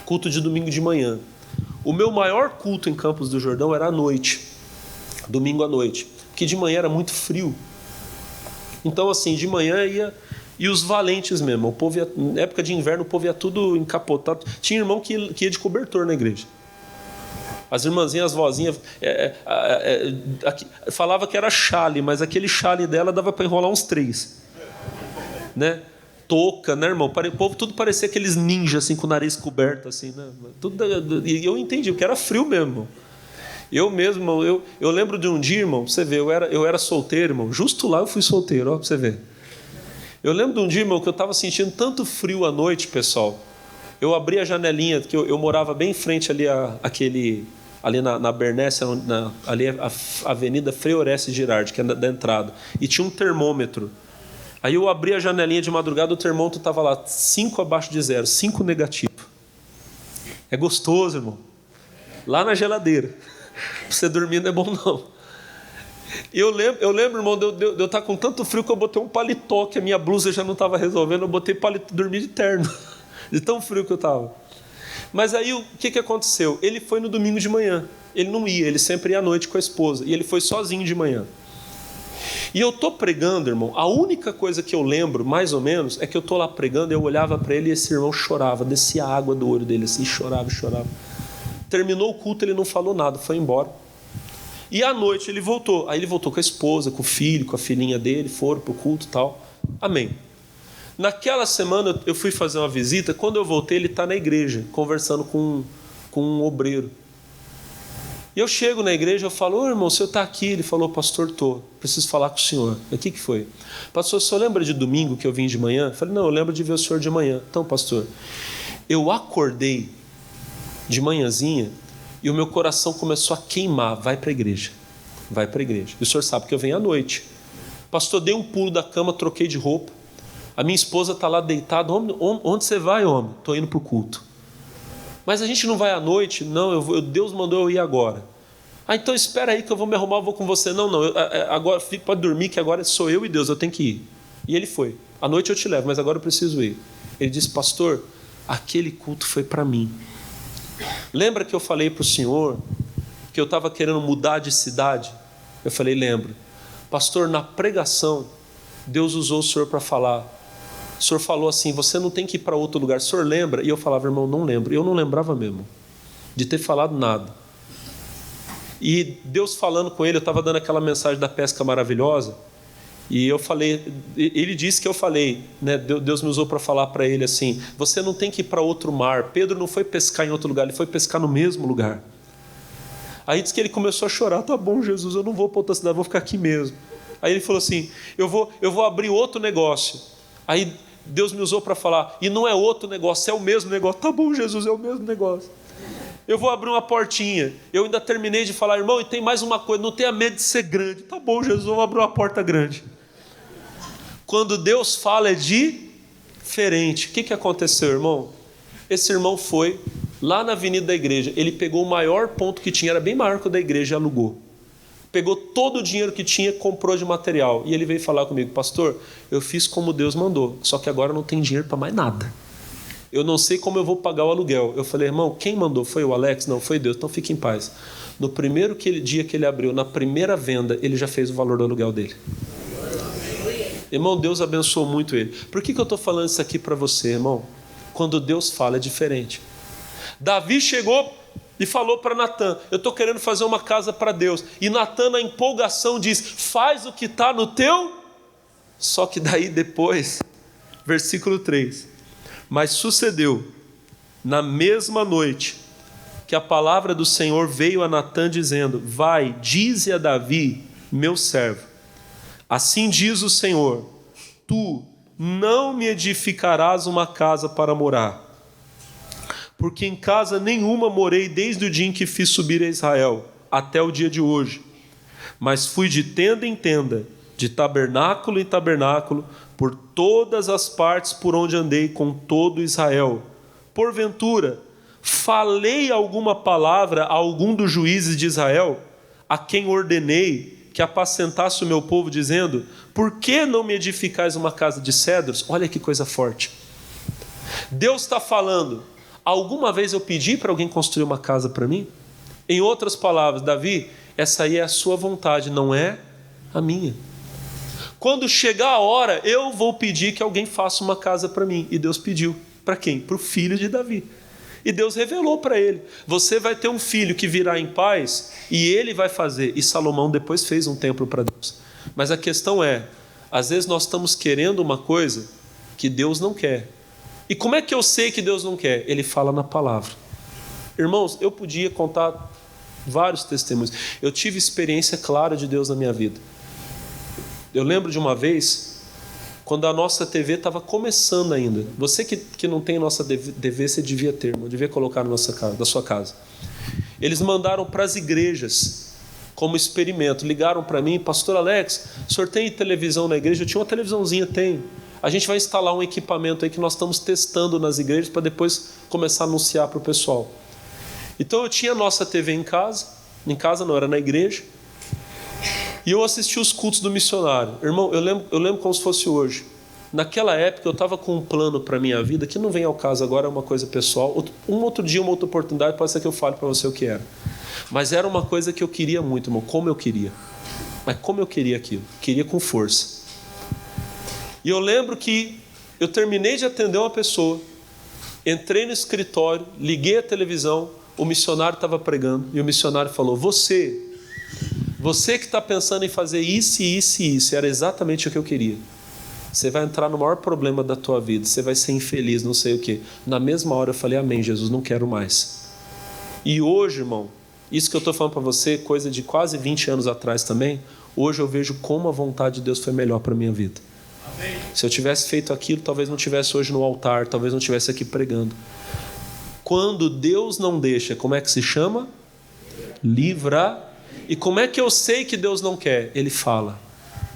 Culto de domingo de manhã. O meu maior culto em Campos do Jordão era à noite, domingo à noite, porque de manhã era muito frio. Então assim, de manhã ia, e os valentes mesmo, o povo ia, na época de inverno o povo ia tudo encapotado. Tinha irmão que ia de cobertor na igreja. As irmãzinhas, as vozinhas, falava que era chale, mas aquele chale dela dava para enrolar uns 3. Né? Touca, né, irmão? O povo tudo parecia aqueles ninjas, assim, com o nariz coberto, assim, né? E eu entendi, porque era frio mesmo, irmão. Eu mesmo, eu lembro de um dia, irmão, você vê, eu era solteiro, irmão. Justo lá eu fui solteiro, ó, pra você ver. Eu lembro de um dia, irmão, que eu estava sentindo tanto frio à noite, pessoal. Eu abri a janelinha, que eu morava bem em frente ali ali na Bernécia, ali a Avenida Frei Horácio Girardi, que é da entrada, e tinha um termômetro. Aí eu abri a janelinha de madrugada, o termômetro estava lá, 5 abaixo de 0, 5 negativo. É gostoso, irmão. Lá na geladeira. Pra você dormir não é bom, não. Eu lembro, irmão, de eu estar com tanto frio que eu botei um paletó, que a minha blusa já não estava resolvendo, eu botei paletó, dormi de terno, de tão frio que eu estava. Mas aí o que aconteceu? Ele foi no domingo de manhã. Ele não ia, ele sempre ia à noite com a esposa. E ele foi sozinho de manhã. E eu estou pregando, irmão, a única coisa que eu lembro, mais ou menos, é que eu estou lá pregando, eu olhava para ele e esse irmão chorava, descia a água do olho dele assim, chorava. Terminou o culto, ele não falou nada, foi embora. E à noite ele voltou. Aí ele voltou com a esposa, com o filho, com a filhinha dele, foram para o culto e tal. Amém. Naquela semana eu fui fazer uma visita, quando eu voltei ele está na igreja, conversando com um obreiro. E eu chego na igreja, eu falo, ô irmão, o senhor está aqui? Ele falou, pastor, estou, preciso falar com o senhor. O que foi? Pastor, o senhor lembra de domingo que eu vim de manhã? Eu falei, não, eu lembro de ver o senhor de manhã. Então, pastor, eu acordei de manhãzinha e o meu coração começou a queimar, vai para a igreja. E o senhor sabe que eu venho à noite. Pastor, dei um pulo da cama, troquei de roupa. A minha esposa está lá deitada. Onde você vai, homem? Estou indo para o culto. Mas a gente não vai à noite? Não, Deus mandou eu ir agora. Ah, então espera aí que eu vou me arrumar, eu vou com você. Não, agora pode dormir que agora sou eu e Deus, eu tenho que ir. E ele foi. À noite eu te levo, mas agora eu preciso ir. Ele disse, pastor, aquele culto foi para mim. Lembra que eu falei para o senhor que eu estava querendo mudar de cidade? Eu falei, lembro. Pastor, na pregação, Deus usou o senhor para falar. O senhor falou assim, você não tem que ir para outro lugar. O senhor lembra? E eu falava, irmão, não lembro. Eu não lembrava mesmo de ter falado nada. E Deus falando com ele, eu estava dando aquela mensagem da pesca maravilhosa, e eu falei, ele disse que eu falei, né? Deus me usou para falar para ele assim, você não tem que ir para outro mar. Pedro não foi pescar em outro lugar, ele foi pescar no mesmo lugar. Aí disse que ele começou a chorar, tá bom, Jesus, eu não vou para outra cidade, vou ficar aqui mesmo. Aí ele falou assim, eu vou abrir outro negócio. Aí Deus me usou para falar, e não é outro negócio, é o mesmo negócio. Tá bom, Jesus, é o mesmo negócio. Eu vou abrir uma portinha. Eu ainda terminei de falar, irmão, e tem mais uma coisa, não tenha medo de ser grande. Tá bom, Jesus, eu vou abrir uma porta grande. Quando Deus fala é diferente. O que aconteceu, irmão? Esse irmão foi lá na avenida da igreja, ele pegou o maior ponto que tinha, era bem maior que o da igreja, e alugou. Pegou todo o dinheiro que tinha, comprou de material. E ele veio falar comigo, pastor, eu fiz como Deus mandou, só que agora não tem dinheiro para mais nada. Eu não sei como eu vou pagar o aluguel. Eu falei, irmão, quem mandou? Foi o Alex? Não, foi Deus, então fique em paz. No primeiro dia que ele abriu, na primeira venda, ele já fez o valor do aluguel dele. Irmão, Deus abençoou muito ele. Por que eu estou falando isso aqui para você, irmão? Quando Deus fala é diferente. Davi chegou e falou para Natã, eu estou querendo fazer uma casa para Deus. E Natã, na empolgação, diz, faz o que está no teu... Só que daí depois, versículo 3, mas sucedeu, na mesma noite, que a palavra do Senhor veio a Natã dizendo, vai, dize a Davi, meu servo, assim diz o Senhor, tu não me edificarás uma casa para morar, porque em casa nenhuma morei desde o dia em que fiz subir a Israel, até o dia de hoje. Mas fui de tenda em tenda, de tabernáculo em tabernáculo, por todas as partes por onde andei com todo Israel. Porventura, falei alguma palavra a algum dos juízes de Israel, a quem ordenei que apacentasse o meu povo, dizendo: por que não me edificais uma casa de cedros? Olha que coisa forte. Deus está falando: alguma vez eu pedi para alguém construir uma casa para mim? Em outras palavras, Davi, essa aí é a sua vontade, não é a minha. Quando chegar a hora, eu vou pedir que alguém faça uma casa para mim. E Deus pediu. Para quem? Para o filho de Davi. E Deus revelou para ele: você vai ter um filho que virá em paz, e ele vai fazer. E Salomão depois fez um templo para Deus. Mas a questão é, às vezes nós estamos querendo uma coisa que Deus não quer. E como é que eu sei que Deus não quer? Ele fala na palavra. Irmãos, eu podia contar vários testemunhos. Eu tive experiência clara de Deus na minha vida. Eu lembro de uma vez, quando a nossa TV estava começando ainda. Você que não tem nossa TV, você devia ter, não devia colocar na sua casa. Eles mandaram para as igrejas como experimento. Ligaram para mim: pastor Alex, o senhor tem televisão na igreja? Eu tinha uma televisãozinha, tenho. A gente vai instalar um equipamento aí que nós estamos testando nas igrejas para depois começar a anunciar para o pessoal. Então eu tinha a nossa TV em casa não, era na igreja. E eu assisti os cultos do missionário. Irmão, eu lembro como se fosse hoje. Naquela época eu estava com um plano para a minha vida, que não vem ao caso agora, é uma coisa pessoal. Um outro dia, uma outra oportunidade, pode ser que eu fale para você o que era. Mas era uma coisa que eu queria muito, irmão, como eu queria. Mas como eu queria aquilo? Queria com força. E eu lembro que eu terminei de atender uma pessoa, entrei no escritório, liguei a televisão, o missionário estava pregando, e o missionário falou: você que está pensando em fazer isso e isso e isso, era exatamente o que eu queria. Você vai entrar no maior problema da tua vida, você vai ser infeliz, não sei o quê. Na mesma hora eu falei: amém, Jesus, não quero mais. E hoje, irmão, isso que eu estou falando para você, coisa de quase 20 anos atrás também, hoje eu vejo como a vontade de Deus foi melhor para a minha vida. Amém. Se eu tivesse feito aquilo, talvez não estivesse hoje no altar, talvez não estivesse aqui pregando. Quando Deus não deixa, como é que se chama? Livra. E como é que eu sei que Deus não quer? Ele fala,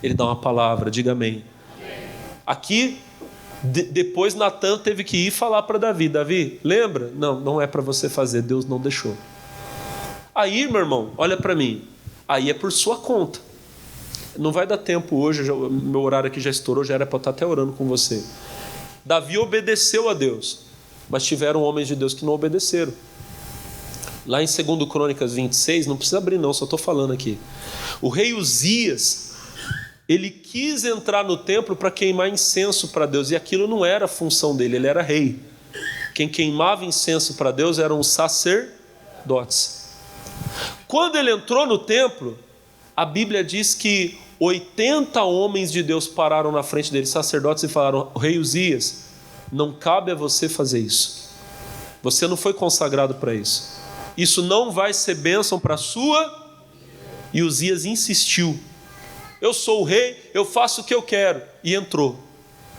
ele dá uma palavra, diga amém. Aqui, depois Natan teve que ir falar para Davi: Davi, lembra? Não é para você fazer, Deus não deixou. Aí, meu irmão, olha para mim, aí é por sua conta. Não vai dar tempo hoje, meu horário aqui já estourou, já era para eu estar até orando com você. Davi obedeceu a Deus, mas tiveram homens de Deus que não obedeceram. Lá em 2 Crônicas 26, não precisa abrir não, só estou falando aqui. O rei Uzias, ele quis entrar no templo para queimar incenso para Deus, e aquilo não era a função dele, ele era rei. Quem queimava incenso para Deus eram os sacerdotes. Quando ele entrou no templo, a Bíblia diz que 80 homens de Deus pararam na frente dele, sacerdotes, e falaram: rei Uzias, não cabe a você fazer isso. Você não foi consagrado para isso. Isso não vai ser bênção para a sua. E Uzias insistiu: eu sou o rei, eu faço o que eu quero. E entrou.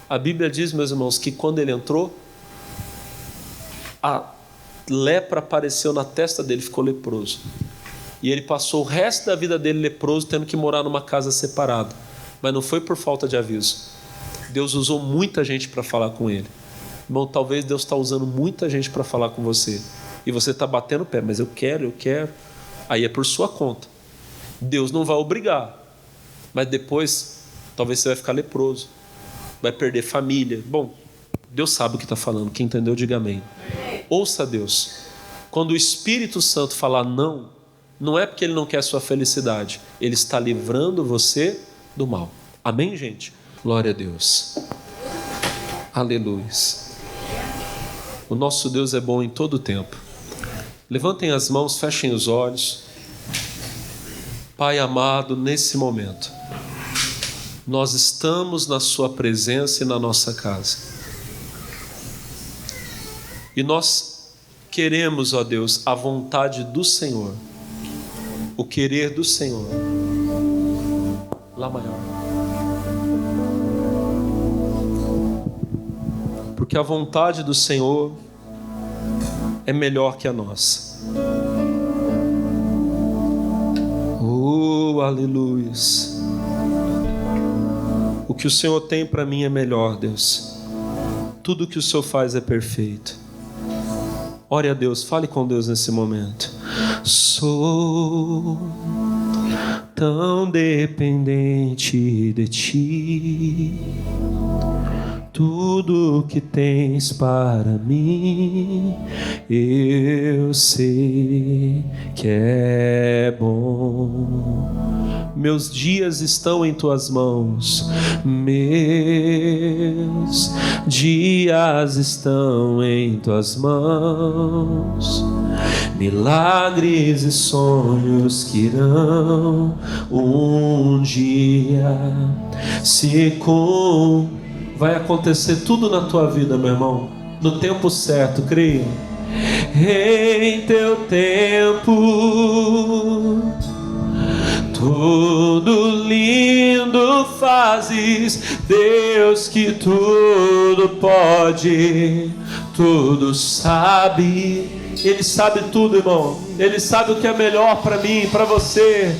A Bíblia diz, meus irmãos, que quando ele entrou, a lepra apareceu na testa dele, ficou leproso. E ele passou o resto da vida dele leproso, tendo que morar numa casa separada. Mas não foi por falta de aviso. Deus usou muita gente para falar com ele. Irmão, talvez Deus está usando muita gente para falar com você. E você está batendo o pé: mas eu quero. Aí é por sua conta. Deus não vai obrigar. Mas depois, talvez você vai ficar leproso. Vai perder família. Bom, Deus sabe o que está falando. Quem entendeu, diga amém. Ouça Deus. Quando o Espírito Santo falar não, não é porque Ele não quer a sua felicidade. Ele está livrando você do mal. Amém, gente? Glória a Deus. Aleluia. O nosso Deus é bom em todo o tempo. Levantem as mãos, fechem os olhos. Pai amado, nesse momento, nós estamos na sua presença e na nossa casa. E nós queremos, ó Deus, a vontade do Senhor, o querer do Senhor. Lá maior. Porque a vontade do Senhor é melhor que a nossa. Oh, aleluia. que o Senhor tem para mim é melhor, Deus. Tudo que o Senhor faz é perfeito. Ore a Deus, fale com Deus nesse momento. Sou tão dependente de Ti. Tudo que tens para mim, eu sei que é bom. Meus dias estão em Tuas mãos, meus dias estão em Tuas mãos. Milagres e sonhos que irão um dia se cumprir. Vai acontecer tudo na tua vida, meu irmão, no tempo certo, creia. Em teu tempo, tudo lindo fazes, Deus que tudo pode, tudo sabe. Ele sabe tudo, irmão. Ele sabe o que é melhor para mim, para você.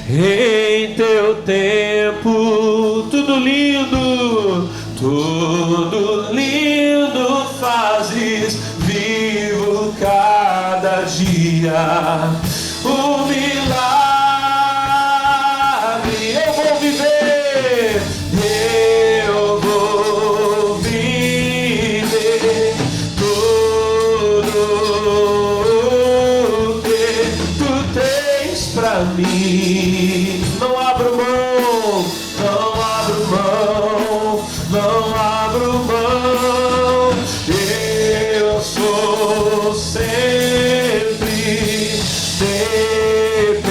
Em teu tempo, tudo lindo fazes, vivo cada dia o milagre. Eu vou viver, eu vou viver tudo que tu tens pra mim. Não abro mão, não abro mão, não abro mão. Eu sou sempre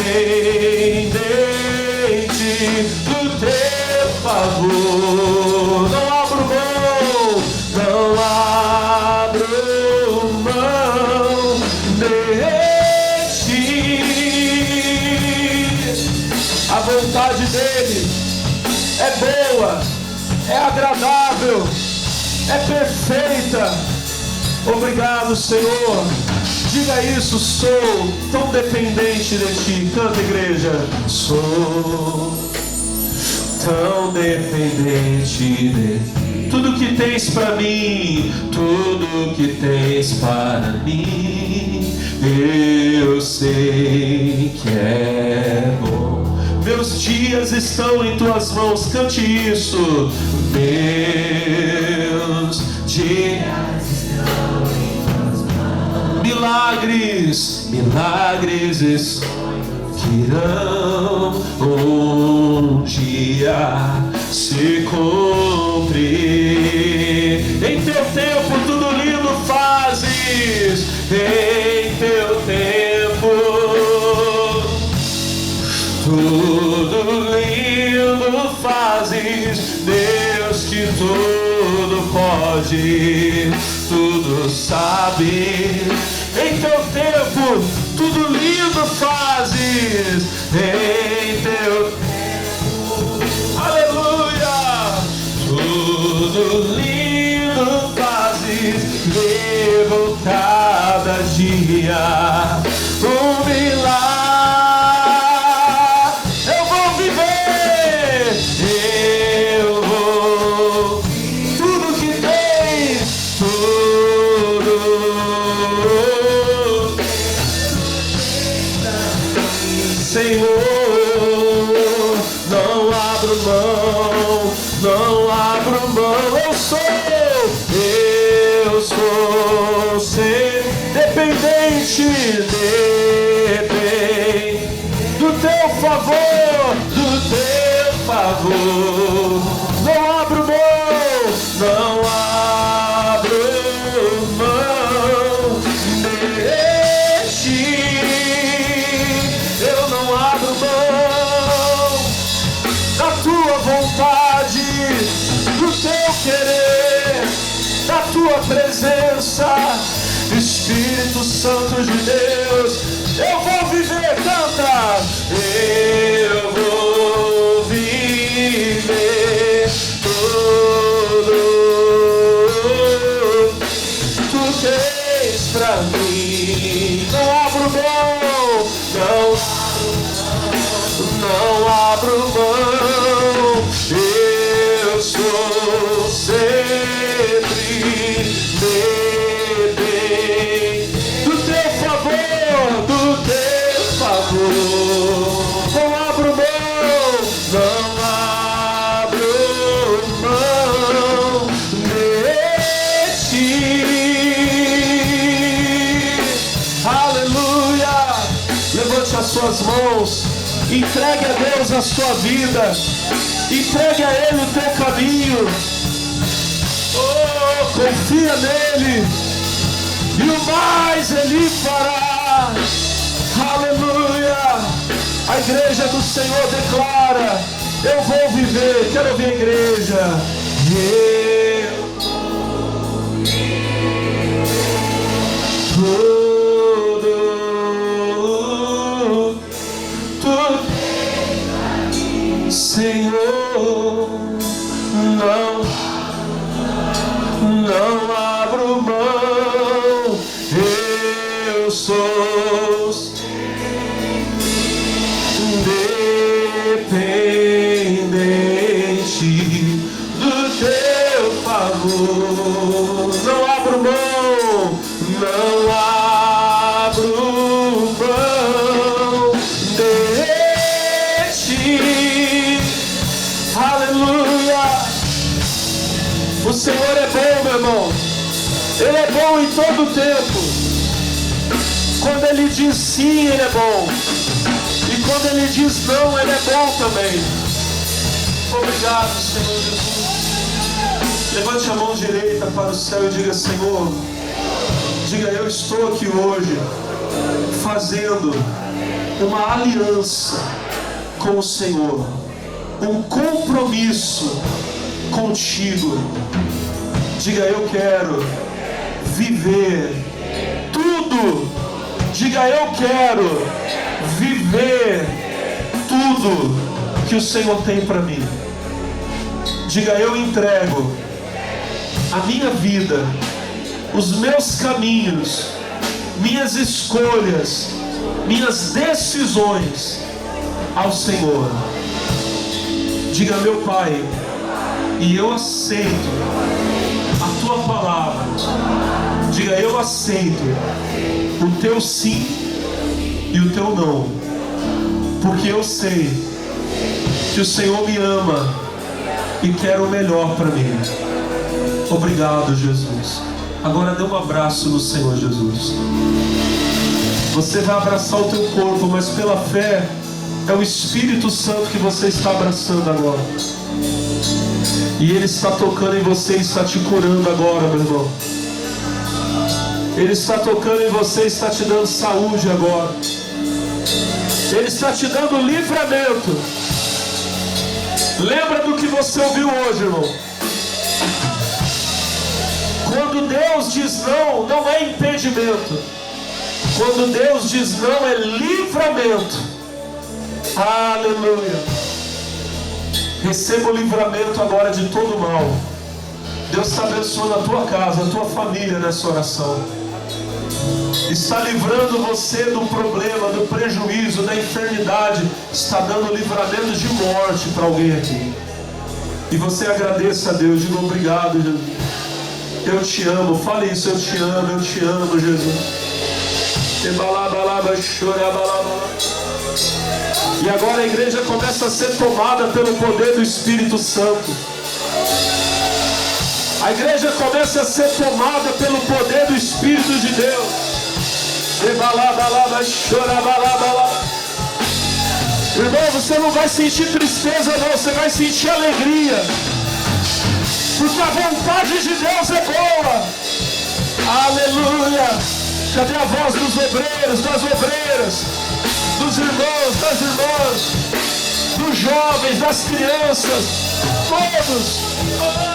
dependente do teu favor. Não abro mão, não abro mão de ti. A vontade dele é boa, é agradável, é perfeita. Obrigado, Senhor. Diga isso, sou tão dependente de Ti. Canta, igreja. Sou tão dependente de Ti. Tudo que tens para mim, tudo que tens para mim, eu sei que é bom. Meus dias estão em Tuas mãos, cante isso. Meus dias estão em Tuas mãos. Milagres, milagres que irão um dia se cumprir. Em Teu tempo tudo lindo fazes, em Teu tempo tudo lindo fazes, Deus que tudo pode, tudo sabe. Em Teu tempo, tudo lindo fazes, em Teu tempo, aleluia, tudo lindo fazes, vivo cada dia um milagre. Não abro mão, eu sou ser dependente do Teu favor, não abro mão, não abro mão de Ti, eu não abro mão da Tua vontade, do Teu querer, da Tua presença, Espírito Santo de Deus. Eu vou viver, canta. Eu vou viver tudo Tu tens pra mim. Não abro mão, não abro mão. Eu Entregue a Deus a sua vida. Entregue a Ele o teu caminho. Oh, confia nele. E o mais Ele fará. Aleluia. A igreja do Senhor declara: eu vou viver. Quero ouvir a igreja. Tudo, Senhor, não abro mão. Eu sou dependente do teu favor. Não abro mão, não abro mão de ti. Aleluia. O Senhor é bom, meu irmão. Ele é bom em todo o tempo. Quando Ele diz sim, Ele é bom. E quando Ele diz não, Ele é bom também. Obrigado, Senhor Jesus. Levante a mão direita para o céu e diga: Senhor, diga, eu estou aqui hoje fazendo uma aliança com o Senhor, um compromisso contigo. Diga, eu quero viver tudo. Diga, eu quero viver tudo que o Senhor tem para mim. Diga, eu entrego a minha vida, os meus caminhos, minhas escolhas, minhas decisões ao Senhor. Diga, meu Pai, e eu aceito a tua palavra. Diga, eu aceito o teu sim e o teu não, porque eu sei que o Senhor me ama e quer o melhor para mim. Obrigado, Jesus. Agora dê um abraço no Senhor Jesus. Você vai abraçar o teu corpo, mas pela fé é o Espírito Santo que você está abraçando agora. E Ele está tocando em você e está te curando agora, meu irmão. Ele está tocando em você e está te dando saúde agora. Ele está te dando livramento. Lembra do que você ouviu hoje, irmão. Quando Deus diz não, não é impedimento. Quando Deus diz não, é livramento. Aleluia. Receba o livramento agora de todo mal. Deus está abençoando a tua casa, a tua família nessa oração. Está livrando você do problema, do prejuízo, da enfermidade. Está dando livramento de morte para alguém aqui. E você agradeça a Deus, diga obrigado, Jesus. Eu te amo, fale isso, eu te amo, Jesus. E agora a igreja começa a ser tomada pelo poder do Espírito Santo. A igreja começa a ser tomada pelo poder do Espírito de Deus. Irmão, você não vai sentir tristeza não, você vai sentir alegria. Porque a vontade de Deus é boa. Aleluia. Cadê a voz dos obreiros, das obreiras, dos irmãos, das irmãs, dos jovens, das crianças, todos? Oh,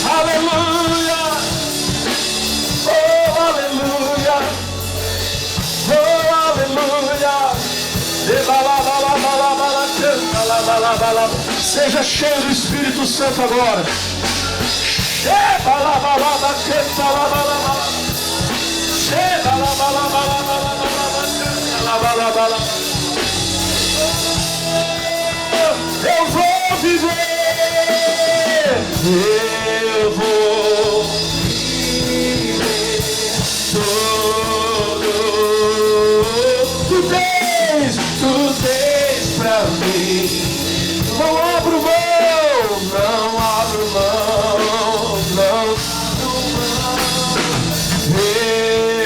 aleluia. Oh, aleluia. Oh, aleluia. Seja cheio do Espírito Santo agora. Eu vou viver. Eu vou viver todo. Tu tens pra mim. Não abro mão, não abro mão, não abro mão.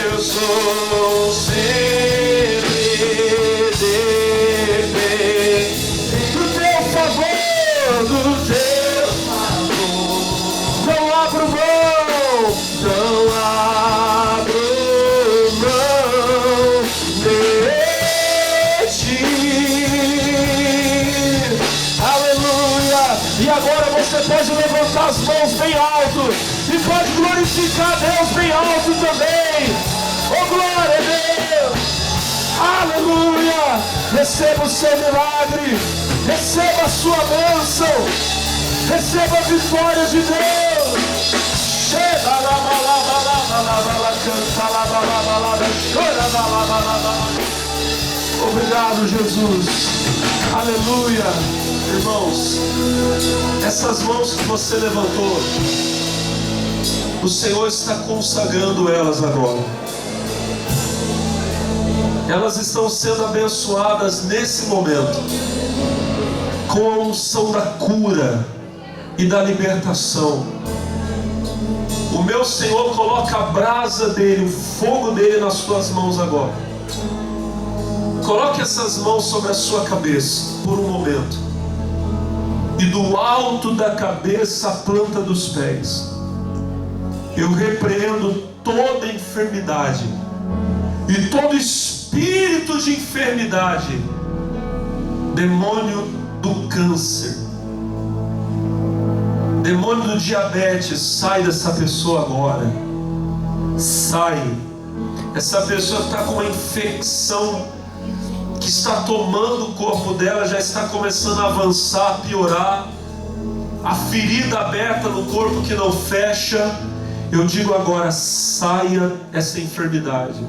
Eu sou sempre E agora você pode levantar as mãos bem alto e pode glorificar a Deus bem alto também. Oh, glória a Deus! Aleluia! Receba o seu milagre, receba a sua bênção, receba a vitória de Deus. Obrigado, Jesus. Aleluia. Irmãos, essas mãos que você levantou, o Senhor está consagrando elas agora. Elas estão sendo abençoadas nesse momento com a unção da cura e da libertação. O meu Senhor coloca a brasa dele, o fogo dele nas suas mãos agora. Coloque essas mãos sobre a sua cabeça por um momento. E do alto da cabeça à planta dos pés, eu repreendo toda enfermidade e todo espírito de enfermidade, demônio do câncer, demônio do diabetes, sai dessa pessoa agora. Sai. Essa pessoa está com uma infecção que está tomando o corpo dela, já está começando a avançar, a piorar. A ferida aberta no corpo que não fecha. Eu digo agora, saia essa enfermidade.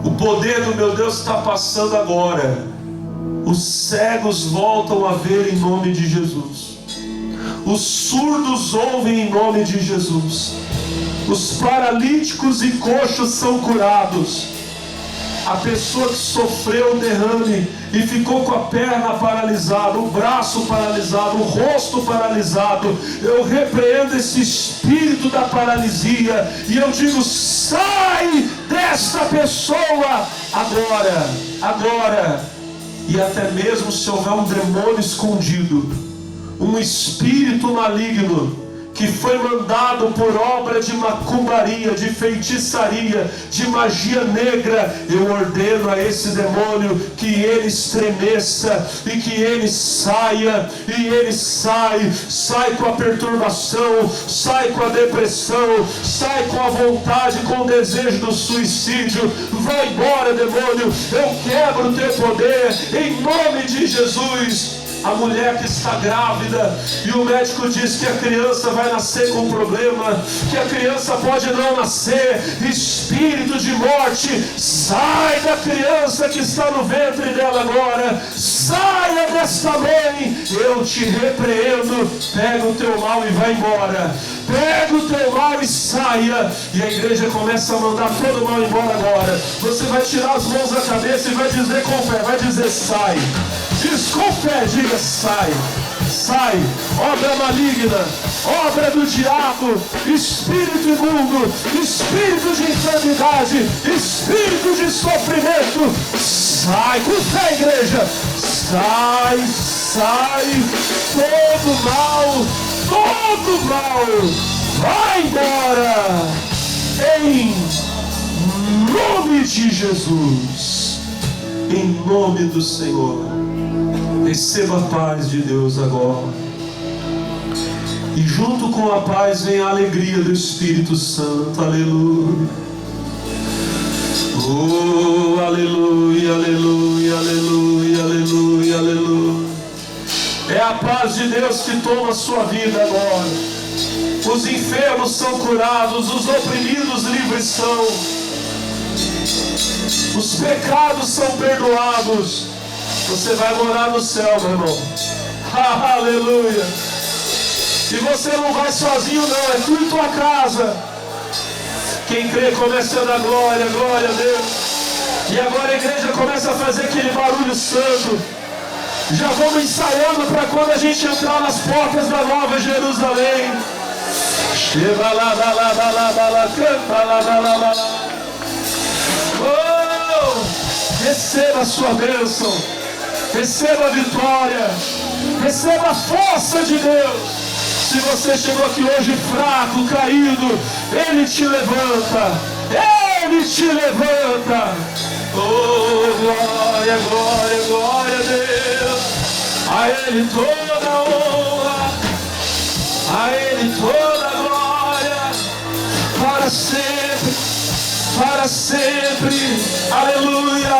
O poder do meu Deus está passando agora. Os cegos voltam a ver em nome de Jesus. Os surdos ouvem em nome de Jesus. Os paralíticos e coxos são curados. A pessoa que sofreu o derrame e ficou com a perna paralisada, o braço paralisado, o rosto paralisado, eu repreendo esse espírito da paralisia e eu digo, sai desta pessoa agora, agora. E até mesmo se houver um demônio escondido, um espírito maligno que foi mandado por obra de macumbaria, de feitiçaria, de magia negra, eu ordeno a esse demônio que ele estremeça e que ele saia, e ele sai com a perturbação, sai com a depressão, sai com a vontade, com o desejo do suicídio. Vai embora, demônio, eu quebro o teu poder em nome de Jesus. A mulher que está grávida e o médico diz que a criança vai nascer com problema, que a criança pode não nascer, espírito de morte, sai da criança que está no ventre dela agora, saia desta mãe, eu te repreendo, pega o teu mal e vai embora, pega o teu mal e saia. E a igreja começa a mandar todo o mal embora agora. Você vai tirar as mãos da cabeça e vai dizer com fé, vai dizer sai. Diz com fé, diga sai, sai, obra maligna, obra do diabo, espírito imundo, espírito de enfermidade, espírito de sofrimento, sai com fé, igreja, sai, sai, todo mal, vai embora, em nome de Jesus, em nome do Senhor. Receba a paz de Deus agora. E junto com a paz vem a alegria do Espírito Santo. Aleluia. Oh, aleluia, aleluia, aleluia, aleluia, aleluia. É a paz de Deus que toma a sua vida agora. Os enfermos são curados, os oprimidos livres são. Os pecados são perdoados. Você vai morar no céu, meu irmão. Aleluia. E você não vai sozinho não, é tu e tua casa. Quem crê começa a dar glória, glória a Deus. E agora a igreja começa a fazer aquele barulho santo. Já vamos ensaiando para quando a gente entrar nas portas da Nova Jerusalém. Oh, receba a sua bênção. Receba a vitória, receba a força de Deus. Se você chegou aqui hoje fraco, caído, Ele te levanta, Ele te levanta. Oh, glória, glória, glória a Deus. A Ele toda a honra. sempre, para sempre. Aleluia.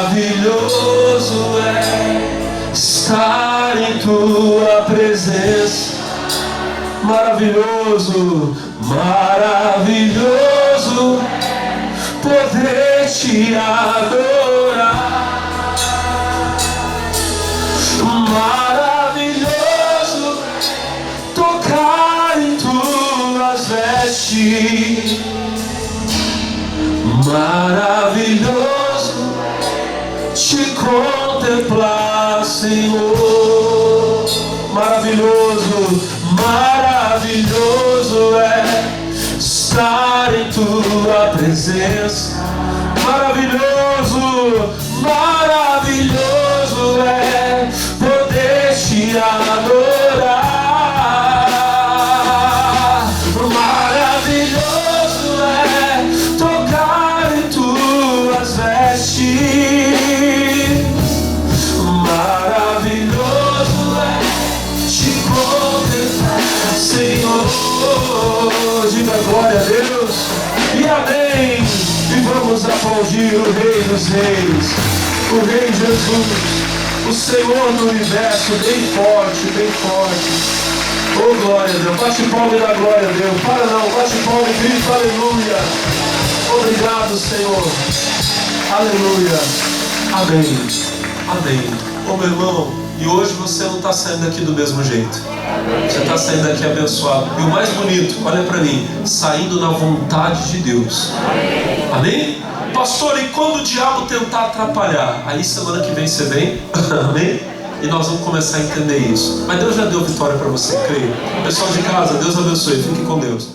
Maravilhoso é estar em tua presença. Maravilhoso, maravilhoso poder te adorar. Maravilhoso tocar em tuas vestes. Maravilhoso te contemplar, Senhor. Maravilhoso, maravilhoso é estar em tua presença. Maravilhoso, maravilhoso é poder te adorar. Maravilhoso é tocar em tuas vestes. Maravilhoso é te contemplar, Senhor. Diga glória a Deus e amém. E vamos aplaudir o Rei dos Reis, o Rei Jesus, o Senhor do universo, bem forte, bem forte. Oh, glória a Deus. Bate palma e dá glória a Deus. Para não, bate palma e grita aleluia. Obrigado, Senhor. Aleluia. Amém. Amém. Oh, meu irmão, e hoje você não está saindo daqui do mesmo jeito. Você está saindo daqui abençoado. E o mais bonito, olha para mim, saindo na vontade de Deus. Amém? Pastor, e quando o diabo tentar atrapalhar? Aí semana que vem você vem. Amém? E nós vamos começar a entender isso. Mas Deus já deu vitória para você, creio. Pessoal de casa, Deus abençoe. Fique com Deus.